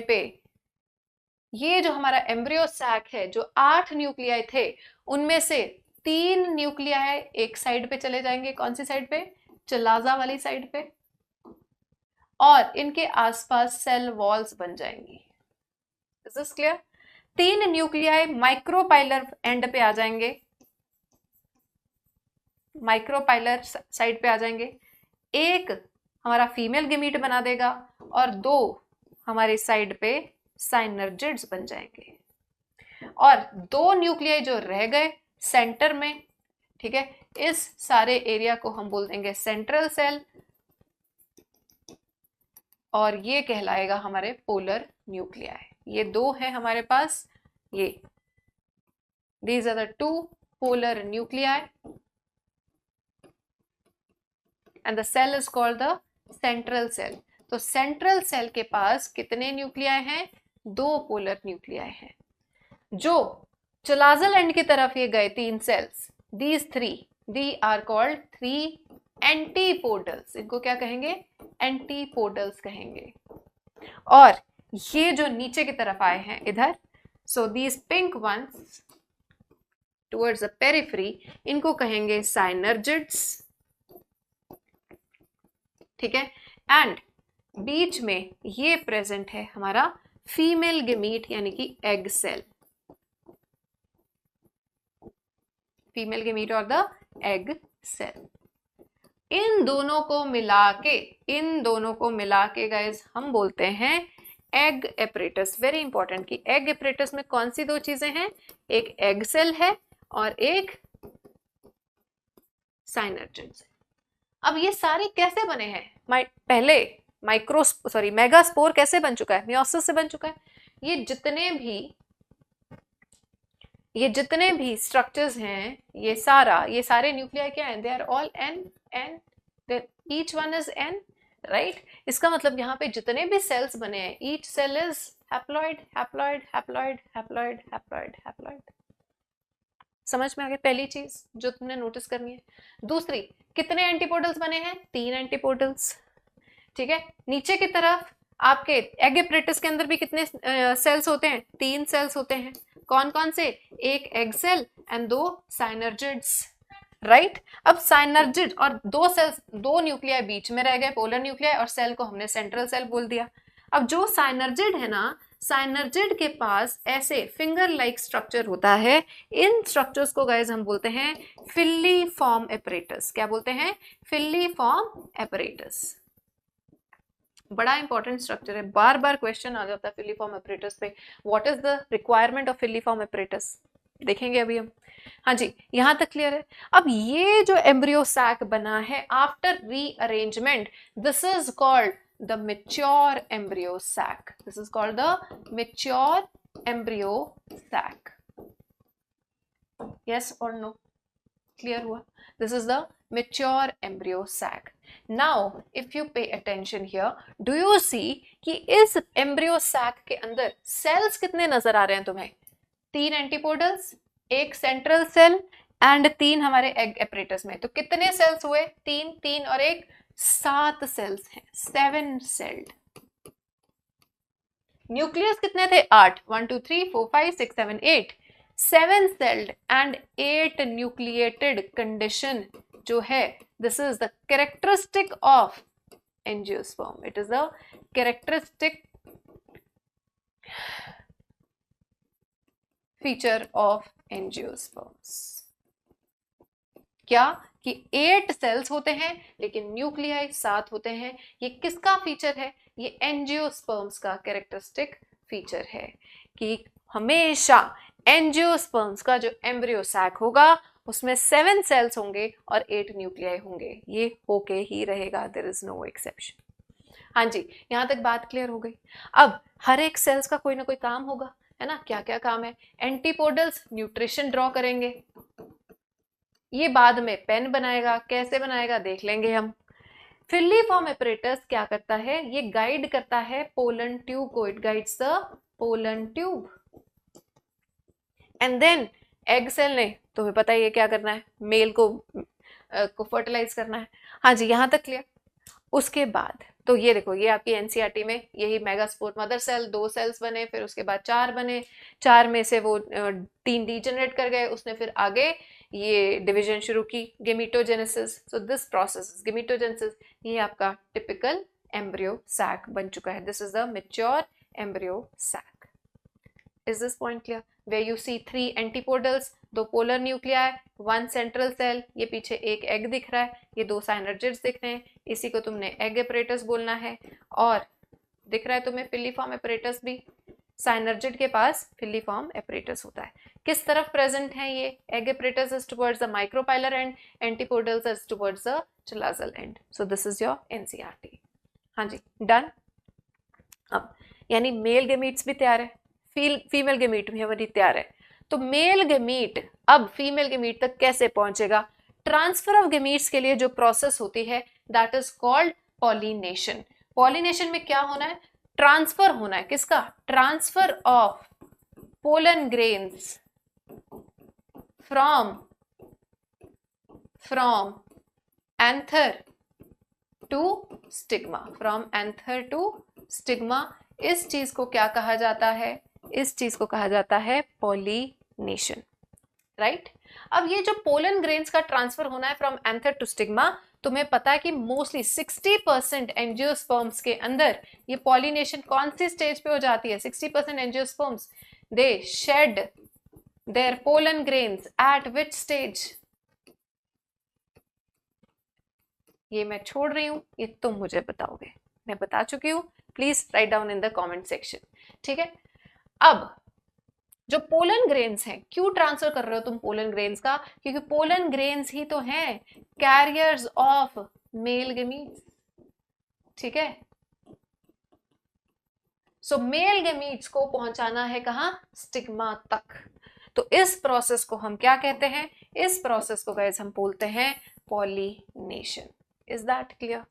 पे ये जो हमारा एम्ब्रियो सैक है, जो 8 न्यूक्लियाई थे, उनमें से 3 न्यूक्लियाई एक साइड पे चले जाएंगे। कौन सी साइड पे? चलाजा वाली साइड पे। और इनके आसपास सेल वॉल्स बन जाएंगी। Is this clear? 3 nuclei micropylar and पे आ जाएंगे, माइक्रोपाइलर साइड पे आ जाएंगे। एक हमारा फीमेल गेमीट बना देगा और 2 हमारे साइड पे साइनर्जिड्स बन जाएंगे। और 2 न्यूक्लियाई जो रह गए सेंटर में, ठीक है, इस सारे एरिया को हम बोल देंगे सेंट्रल सेल, और ये कहलाएगा हमारे पोलर न्यूक्लियाई। ये 2 है हमारे पास, ये these are the 2 polar nuclei and the cell is called the central cell. तो सेंट्रल सेल के पास कितने न्यूक्लियाई हैं? 2 पोलर न्यूक्लियाई हैं। जो चलाजल एंड की तरफ ये गए 3 cells, these 3 the are called 3 antipodals. इनको क्या कहेंगे? एंटीपोडल्स कहेंगे। और ये जो नीचे की तरफ आए हैं इधर, so these pink ones towards the periphery, इनको कहेंगे साइनर्जिड्स, ठीक है। एंड बीच में ये प्रेजेंट है हमारा फीमेल गेमीट यानी कि एग सेल, फीमेल गेमीट और द एग सेल। इन दोनों को मिला के गाइस हम बोलते हैं एग एपरेटस। वेरी इंपॉर्टेंट कि एग एपरेटस में कौन सी 2 चीजें हैं? एक एग सेल है और एक साइनर्जिड्स। अब ये सारे कैसे बने हैं? पहले मेगास्पोर कैसे बन चुका है? मियोसिस से बन चुका है। ये जितने भी स्ट्रक्चर्स हैं, ये सारे न्यूक्लियाई क्या हैं? They are all n, each one is n, right. इसका मतलब यहाँ पे जितने भी सेल्स बने हैं, each cell is haploid haploid haploid haploid haploid haploid. समझ में आ गया पहली चीज जो तुमने नोटिस करनी है। दूसरी, कितने एंटीपोडल्स बने हैं? 3 एंटीपोडल्स, ठीक है। नीचे की तरफ आपके एग एपरेटस के अंदर भी कितने सेल्स होते हैं? 3 सेल्स होते हैं। कौन कौन से? एक egg cell and 2 synergids, right. अब साइनर्जिड और 2 सेल्स, 2 न्यूक्लियाई बीच में रह गए, पोलर न्यूक्लियाई, और सेल को हमने सेंट्रल सेल बोल दिया। अब जो साइनर्जिड है ना, साइनर्जिड के पास ऐसे फिंगर लाइक स्ट्रक्चर होता है। इन स्ट्रक्चर्स को गाइस हम बोलते हैं फिलिफॉर्म एपरेटस। क्या बोलते हैं? Filiform apparatus. बड़ा इंपॉर्टेंट स्ट्रक्चर है, बार बार क्वेश्चन आ जाता है फिलिफॉर्म एपरेटस पे। What is the requirement of filiform apparatus, देखेंगे अभी हम। हाँ जी, यहां तक क्लियर है। अब ये जो एम्ब्रियो सैक बना है after rearrangement, this is called the mature embryo sac. This is called the mature embryo sac. Yes or no? Clear हुआ? This is the mature embryo sac. Now, if you pay attention here, do you see कि इस embryo sac के अंदर cells कितने नजर आ रहे हैं तुम्हें? 3 एंटीपोडल्स, एक सेंट्रल सेल एंड 3 हमारे एग एपरेटस में। तो कितने सेल्स हुए? 3 और 1, 7 सेल्स हैं, 7 सेल्ड। न्यूक्लियस कितने थे? 8, 1 2 3 4 5 6 7 8, 7 सेल्ड एंड 8 न्यूक्लिएटेड कंडीशन जो है, this is the characteristic of angiosperm. It is the characteristic feature of angiosperms. क्या? कि 8 सेल्स होते हैं लेकिन न्यूक्लियाई 7 होते हैं। ये किसका फीचर है? ये एंजियोस्पर्म्स का कैरेक्टरिस्टिक फीचर है कि हमेशा एंजियोस्पर्म्स का जो एम्ब्रियो सैक होगा उसमें 7 सेल्स होंगे और 8 न्यूक्लियाई होंगे। ये होके ही रहेगा, देयर इज नो एक्सेप्शन। हाँ जी, यहां तक बात क्लियर हो गई। अब हर एक सेल्स का कोई ना कोई काम होगा, है ना। क्या क्या काम है? एंटीपोडल्स न्यूट्रिशन ड्रॉ करेंगे, ये बाद में पेन बनाएगा, कैसे बनाएगा देख लेंगे हम। फिलिफॉर्म एपरेटस क्या करता है, ये गाइड करता है पोलन ट्यूब को, it guides the pollen tube. And then egg cell ने, तुम्हें पता ही है क्या करना है, मेल को फर्टिलाइज करना है। हाँ जी, यहां तक क्लियर। उसके बाद तो ये देखो, ये आपकी एनसीईआरटी में यही मेगास्पोर मदर सेल, 2 सेल्स बने, फिर उसके बाद 4 बने, 4 में से वो 3 डीजनरेट कर गए, उसने फिर आगे ये डिवीजन शुरू की, gametogenesis. So this process gametogenesis, ये आपका टिपिकल एम्ब्रियो सैक बन चुका है। This is the mature embryo sac. Is this point clear? Where you see 3 antipodals, 2 polar nuclei, 1 central cell, ये पीछे एक एग दिख रहा है, ये 2 साइनर्जिड्स दिख रहे हैं, इसी को तुमने एग एपरेटस बोलना है। और दिख रहा है तुम्हें फिलिफॉर्म एपरेटस भी, साइनर्जिड के पास फिलिफॉर्म एपरेटस होता है। किस तरफ प्रेजेंट है ये? Egg apparatus is towards the micropylar end, antipodals is towards the chalazal end. So this is your NCERT. हाँ जी, डन। अब यानी मेल गेमीट्स भी तैयार है, फीमेल गेमीट भी हमारी तैयार है। तो मेल गेमीट अब फीमेल गेमीट तक कैसे पहुंचेगा? ट्रांसफर ऑफ गेमीट्स के लिए जो प्रोसेस होती है that is called pollination. Pollination में क्या होना है? ट्रांसफर होना है। किसका? Transfer of pollen grains from anther to stigma, from anther to stigma. इस चीज को क्या कहा जाता है? इस चीज को कहा जाता है पॉलिनेशन, राइट। अब ये जो पोलन ग्रेन्स का ट्रांसफर होना है फ्रॉम एंथर टू स्टिग्मा, तुम्हें पता है कि मोस्टली 60% एंजियोस्पर्म्स के अंदर ये पॉलिनेशन कौन सी स्टेज पे हो जाती है? 60% angiosperms they shade there pollen grains eight which stage? ये मैं छोड़ रही हूं, ये तुम मुझे बताओगे, मैं बता चुकी हूं। Please write down in the comment section, ठीक है। अब जो पोलन ग्रेन्स हैं, क्यों ट्रांसफर कर रहे हो तुम पोलन ग्रेन्स का? क्योंकि पोलन ग्रेन्स ही तो हैं कैरियर्स ऑफ मेल गेमीट्स, ठीक है। सो मेल गेमीट्स को पहुंचाना है कहां? स्टिग्मा तक। तो इस प्रोसेस को हम क्या कहते हैं? इस प्रोसेस को गाइस हम बोलते हैं पॉलिनेशन। Is that clear?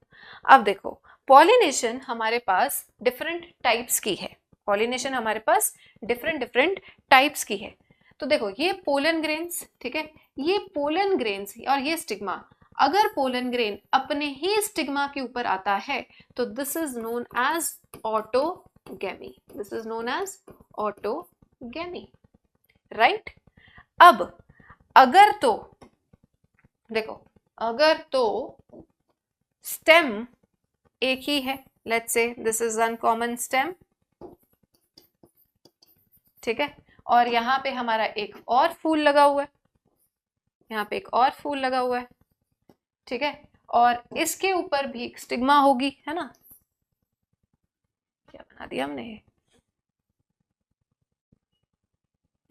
अब देखो, पॉलिनेशन हमारे पास डिफरेंट टाइप्स की है। पॉलिनेशन हमारे पास डिफरेंट टाइप्स की है। तो देखो, ये पोलन ग्रेन्स, ठीक है, ये पोलन ग्रेन्स और ये स्टिग्मा, अगर पोलन ग्रेन अपने ही स्टिग्मा के ऊपर आता है तो this is known as autogamy. This is known as autogamy, right. अब अगर तो देखो, अगर तो स्टेम एक ही है, let's say this is uncommon stem, ठीक है, और यहां पे हमारा एक और फूल लगा हुआ है, यहां पे एक और फूल लगा हुआ है, ठीक है, और इसके ऊपर भी एक स्टिग्मा होगी, है ना। क्या बना दिया हमने?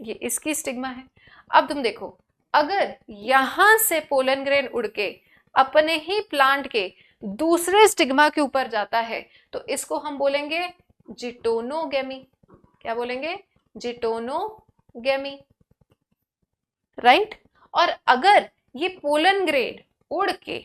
ये इसकी स्टिग्मा है। अब तुम देखो, अगर यहां से पोलन ग्रेन उड़ के अपने ही प्लांट के दूसरे स्टिग्मा के ऊपर जाता है तो इसको हम बोलेंगे जिटोनोगेमी। क्या बोलेंगे? जिटोनोगेमी, राइट। और अगर ये पोलन ग्रेन उड़ के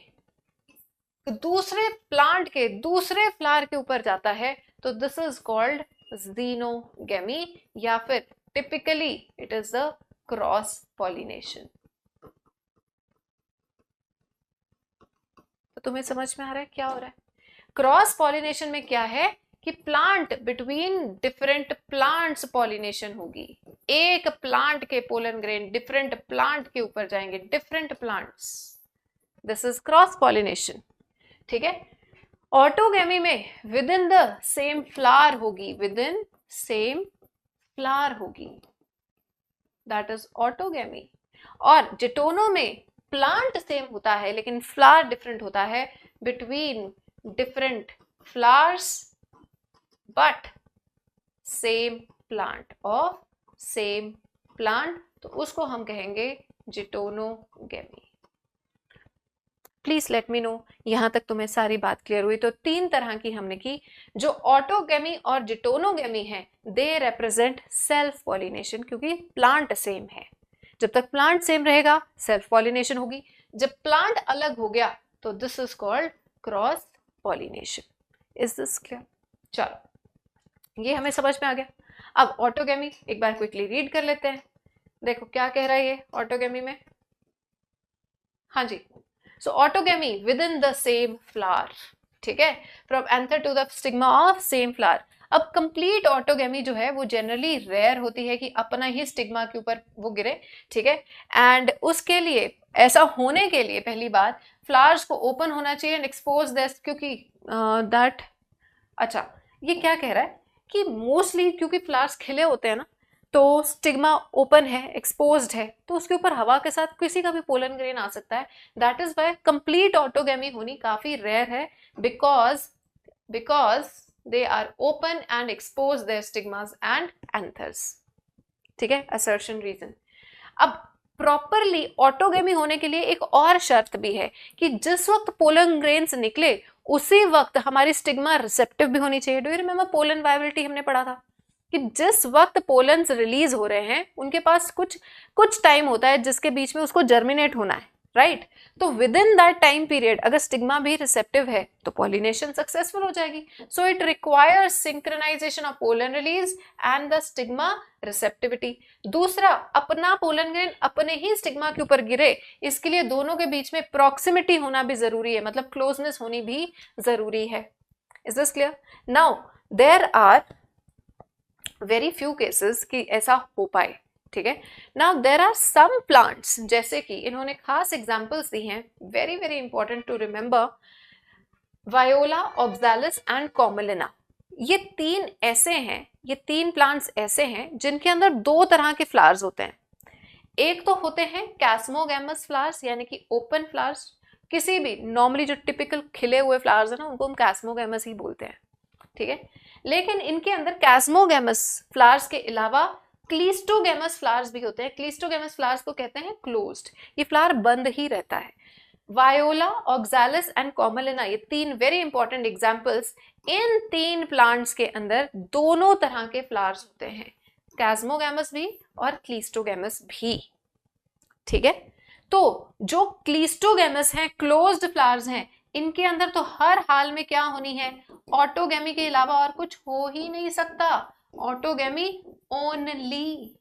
दूसरे प्लांट के दूसरे फ्लावर के ऊपर जाता है तो दिस इज कॉल्ड ज़ीनोगेमी, या फिर typically it is the cross pollination. तो तुम्हें समझ में आ रहा है क्या हो रहा है? क्रॉस पॉलिनेशन में क्या है कि plant between different plants pollination होगी। एक प्लांट के पोलन ग्रेन डिफरेंट प्लांट के ऊपर जाएंगे, different plants, this is cross pollination, ठीक है। ऑटोगेमी में with in the same flower होगी, विद इन सेम फ्लावर होगी, दैट इज ऑटोगेमी। और जिटोनो में प्लांट सेम होता है लेकिन फ्लावर डिफरेंट होता है, between different flowers but same plant, of same plant, तो उसको हम कहेंगे जिटोनोगेमी। प्लीज लेट मी नो यहां तक तुम्हें सारी बात क्लियर हुई? तो 3 तरह की हमने की। जो ऑटोगेमी और जिटोनोगेमी है दे रिप्रेजेंट सेल्फ पॉलिनेशन क्योंकि प्लांट सेम है, जब तक प्लांट सेम रहेगा सेल्फ पॉलिनेशन होगी, जब प्लांट अलग हो गया तो this is called cross pollination. Is this clear? चलो ये हमें समझ में आ गया। अब ऑटोगेमी एक बार क्विकली रीड कर लेते हैं। देखो क्या कह रहा है ये ऑटोगेमी में। हाँ जी, so autogamy within the same flower, ठीक है, from anther to the stigma of same flower. अब कंप्लीट ऑटोगेमी जो है वो जनरली रेयर होती है कि अपना ही स्टिग्मा के ऊपर वो गिरे, ठीक है। एंड उसके लिए, ऐसा होने के लिए पहली बात फ्लावर्स को ओपन होना चाहिए एंड एक्सपोज दिस, क्योंकि दैट अच्छा ये क्या कह रहा है कि मोस्टली क्योंकि फ्लावर्स खिले होते हैं ना, तो स्टिग्मा ओपन है, एक्सपोज्ड है, तो उसके ऊपर हवा के साथ किसी का भी पोलन ग्रेन आ सकता है। That is why complete autogamy होनी काफी रेयर है, because they are open and expose their stigmas and anthers, ठीक है, assertion reason। अब प्रॉपरली ऑटोगेमी होने के लिए एक और शर्त भी है कि जिस वक्त पोलन ग्रेन्स निकले उसी वक्त हमारी स्टिग्मा रिसेप्टिव भी होनी चाहिए। Do you remember pollen viability हमने पढ़ा था कि जिस वक्त पोलन्स रिलीज हो रहे हैं उनके पास कुछ टाइम होता है जिसके बीच में उसको जर्मिनेट होना है, राइट? तो within that time period अगर स्टिग्मा भी रिसेप्टिव है तो पॉलिनेशन सक्सेसफुल हो जाएगी। So it requires synchronization of pollen release and the stigma receptivity. दूसरा, अपना पोलन ग्रेन अपने ही स्टिग्मा के ऊपर गिरे, इसके लिए दोनों के बीच में प्रॉक्सिमिटी होना भी जरूरी है, मतलब क्लोजनेस होनी भी जरूरी है। Is this clear? Now there are very few cases कि ऐसा हो पाए, ठीक है। Now there are some plants, जैसे कि इन्होंने खास एग्जांपल्स दी हैं, very very important to remember, viola, oxalis and commelina. ये तीन प्लांट्स ऐसे हैं जिनके अंदर दो तरह के फ्लावर्स होते हैं। एक तो होते हैं कैस्मोगैमस फ्लावर्स, यानी कि ओपन फ्लावर्स। किसी भी नॉर्मली जो टिपिकल खिले हुए फ्लावर्स है ना, उनको हम कैस्मोगैमस ही बोलते हैं, ठीक है। लेकिन इनके अंदर कैस्मोगैमस फ्लावर्स के अलावा क्लीस्टोगैमस फ्लावर्स भी होते हैं। क्लीस्टोगैमस फ्लावर्स को कहते हैं क्लोज्ड, ये फ्लावर बंद ही रहता है। वायोला, ऑक्सालिस एंड कॉमलिना, ये तीन वेरी इंपॉर्टेंट एग्जांपल्स। इन तीन प्लांट्स के अंदर दोनों तरह के फ्लावर्स होते हैं, कैस्मोगैमस भी और क्लीस्टोगैमस भी, ठीक है। तो जो क्लीस्टोगैमस हैं, क्लोज्ड फ्लावर्स हैं, इनके अंदर तो हर हाल में क्या होनी है, ऑटोगेमी के अलावा और कुछ हो ही नहीं सकता, ऑटोगेमी ओनली।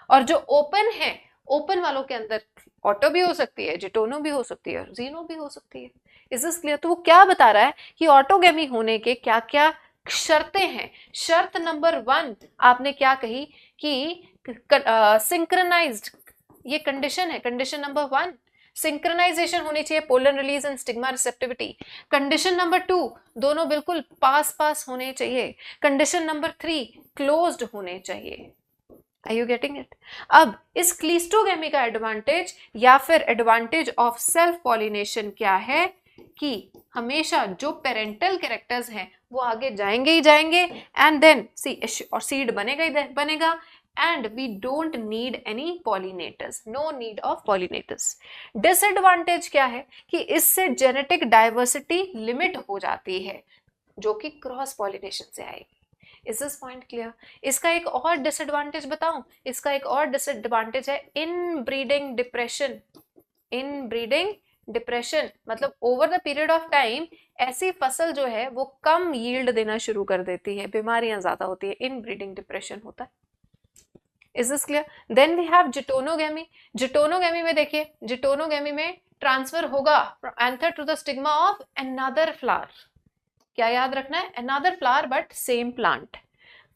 और जो ओपन है, ओपन वालों के अंदर ऑटो भी हो सकती है, जिटोनो भी हो सकती है, जीनो भी हो सकती है। Is this clear? तो वो क्या बता रहा है कि ऑटोगेमी होने के क्या क्या शर्तें हैं। शर्त नंबर 1 आपने क्या कही कि सिंक्रोनाइज्ड, ये कंडीशन है, कंडीशन नंबर 1 सिंक्रोनाइजेशन होनी चाहिए, pollen release and stigma receptivity. Condition number 2 दोनों बिल्कुल पास पास होने चाहिए। कंडीशन नंबर 3 क्लोज्ड होने चाहिए। Are you getting it? अब इस क्लीस्टोगेमी का एडवांटेज या फिर एडवांटेज ऑफ सेल्फ पॉलिनेशन क्या है कि हमेशा जो पेरेंटल कैरेक्टर्स हैं वो आगे जाएंगे ही जाएंगे, एंड देन और सीड बनेगा ही बनेगा, and we don't need any pollinators, no need of pollinators। Disadvantage क्या है कि इससे जेनेटिक डाइवर्सिटी लिमिट हो जाती है, जो कि क्रॉस पॉलिनेशन से आएगी। Is this point clear? इसका एक और डिसएडवांटेज बताऊं, इसका एक और डिसएडवांटेज है इनब्रीडिंग डिप्रेशन। इनब्रीडिंग डिप्रेशन मतलब over the period of time ऐसी फसल जो है वो कम यील्ड देना शुरू कर देती है, बीमारियां ज्यादा होती है, इनब्रीडिंग डिप्रेशन होता है। Is this clear? Then we have जिटोनोगेमी। जिटोनोगेमी में देखिए, जिटोनोगेमी में ट्रांसफर होगा from anther to the stigma of another flower। क्या याद रखना है? another flower but same plant।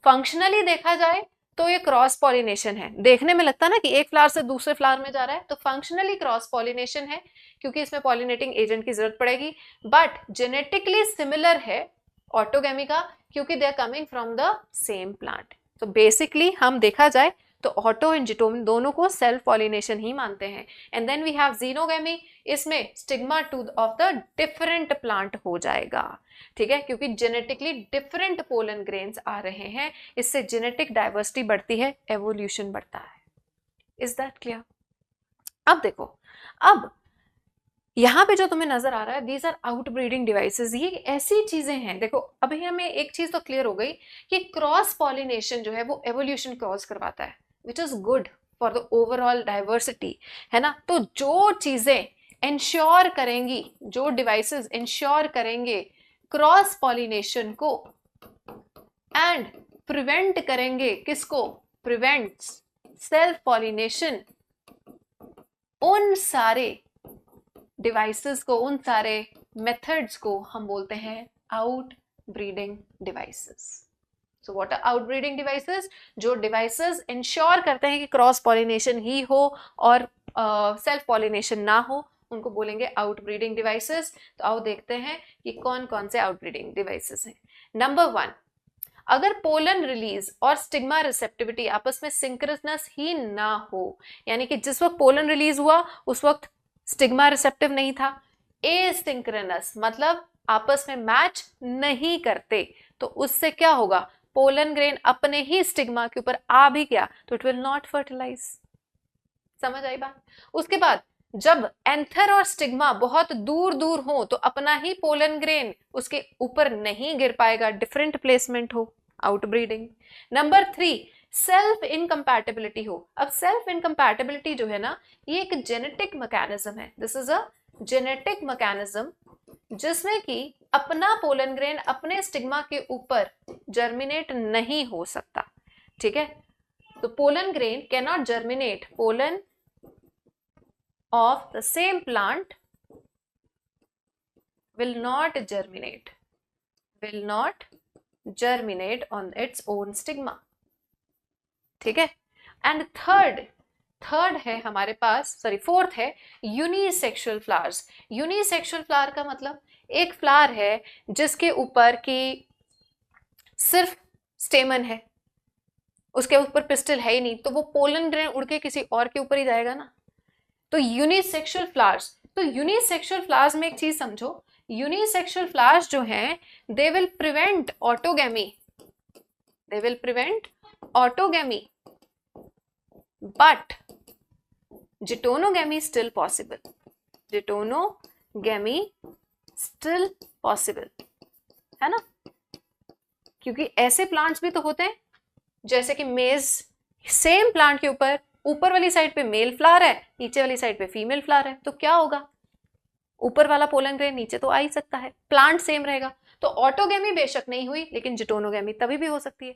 Functionally देखा जाए तो ये क्रॉस पॉलिनेशन है। देखने में लगता है ना कि एक फ्लावर से दूसरे फ्लावर में जा रहा है, तो फंक्शनली क्रॉस पॉलिनेशन है क्योंकि इसमें पॉलिनेटिंग एजेंट की जरूरत पड़ेगी, बट जेनेटिकली सिमिलर है ऑटोगेमी का क्योंकि they are coming from the same plant. तो बेसिकली हम देखा जाए तो ऑटो एंड जिटोन दोनों को सेल्फ पॉलिनेशन ही मानते हैं। And then we have xenogamy, इसमें stigma to of the different plant हो जाएगा, ठीक है, क्योंकि जेनेटिकली डिफरेंट पोलन ग्रेन्स आ रहे हैं, इससे जेनेटिक डाइवर्सिटी बढ़ती है, एवोल्यूशन बढ़ता है। Is that clear? अब देखो, अब यहाँ पे जो तुम्हें नजर आ रहा है, दीज आर आउटब्रीडिंग डिवाइसेस, ये ऐसी चीजें हैं। देखो अभी हमें एक चीज तो क्लियर हो गई कि क्रॉस पॉलिनेशन जो है वो एवोल्यूशन क्रॉस करवाता है, which is good, for the overall diversity, है ना। तो जो चीजें इंश्योर करेंगी, जो डिवाइसेस इंश्योर करेंगे क्रॉस पॉलिनेशन को एंड प्रिवेंट करेंगे किसको, प्रिवेंट्स सेल्फ पॉलिनेशन, उन सारे डिवाइसेस को, उन सारे मेथड्स को हम बोलते हैं outbreeding devices. So what are outbreeding devices? जो डिवाइसेस इंश्योर करते हैं कि क्रॉस पॉलिनेशन ही हो और सेल्फ पॉलिनेशन ना हो, उनको बोलेंगे आउट ब्रीडिंग डिवाइसेस। तो आओ देखते हैं कि कौन कौन से आउट ब्रीडिंग डिवाइसेस हैं। नंबर 1, अगर पोलन रिलीज और स्टिग्मा रिसेप्टिविटी आपस में सिंक्रोनस ही ना हो, यानी कि जिस वक्त पोलन रिलीज हुआ उस वक्त स्टिग्मा रिसेप्टिव नहीं था, एसिंक्रोनस मतलब आपस में मैच नहीं करते, तो उससे क्या होगा, पोलन ग्रेन अपने ही स्टिग्मा के ऊपर आ भी गया तो इट विल नॉट फर्टिलाइज। समझ आई बात? उसके बाद जब एंथर और स्टिग्मा बहुत दूर दूर हो तो अपना ही पोलन ग्रेन उसके ऊपर नहीं गिर पाएगा, डिफरेंट प्लेसमेंट हो, आउटब्रीडिंग। नंबर 3, सेल्फ इनकम्पैटिबिलिटी हो। अब सेल्फ इनकम्पैटिबिलिटी जो है ना, ये एक जेनेटिक मैकेनिज्म है, this is a genetic mechanism, जिसमें कि अपना पोलन ग्रेन अपने स्टिग्मा के ऊपर जर्मिनेट नहीं हो सकता, ठीक है। तो pollen grain can not germinate, pollen of the same plant will not germinate on its own stigma, ठीक है। एंड थर्ड है हमारे पास, सॉरी फोर्थ है यूनिसेक्सुअल फ्लावर्स। यूनिसेक्सुअल फ्लावर का मतलब एक फ्लावर है जिसके ऊपर की सिर्फ स्टेमन है, उसके ऊपर पिस्टल है ही नहीं, तो वो पोलन ग्रेन उड़ के किसी और के ऊपर ही जाएगा ना। तो यूनिसेक्सुअल फ्लावर्स, तो यूनिसेक्सुअल फ्लावर्स में एक चीज समझो, यूनिसेक्सुअल फ्लावर्स जो हैं they will prevent autogamy, they will prevent autogamy, but geitonogamy still possible, geitonogamy still possible, है ना। क्योंकि ऐसे प्लांट्स भी तो होते हैं जैसे कि मेज, सेम प्लांट के ऊपर वाली साइड पे मेल फ्लावर है, नीचे वाली साइड पे फीमेल फ्लावर है, तो क्या होगा, ऊपर वाला पोलन ग्रेन नीचे तो आ ही सकता है, प्लांट सेम रहेगा। तो ऑटोगैमी बेशक नहीं हुई लेकिन जिटोनोगैमी तभी भी हो सकती है।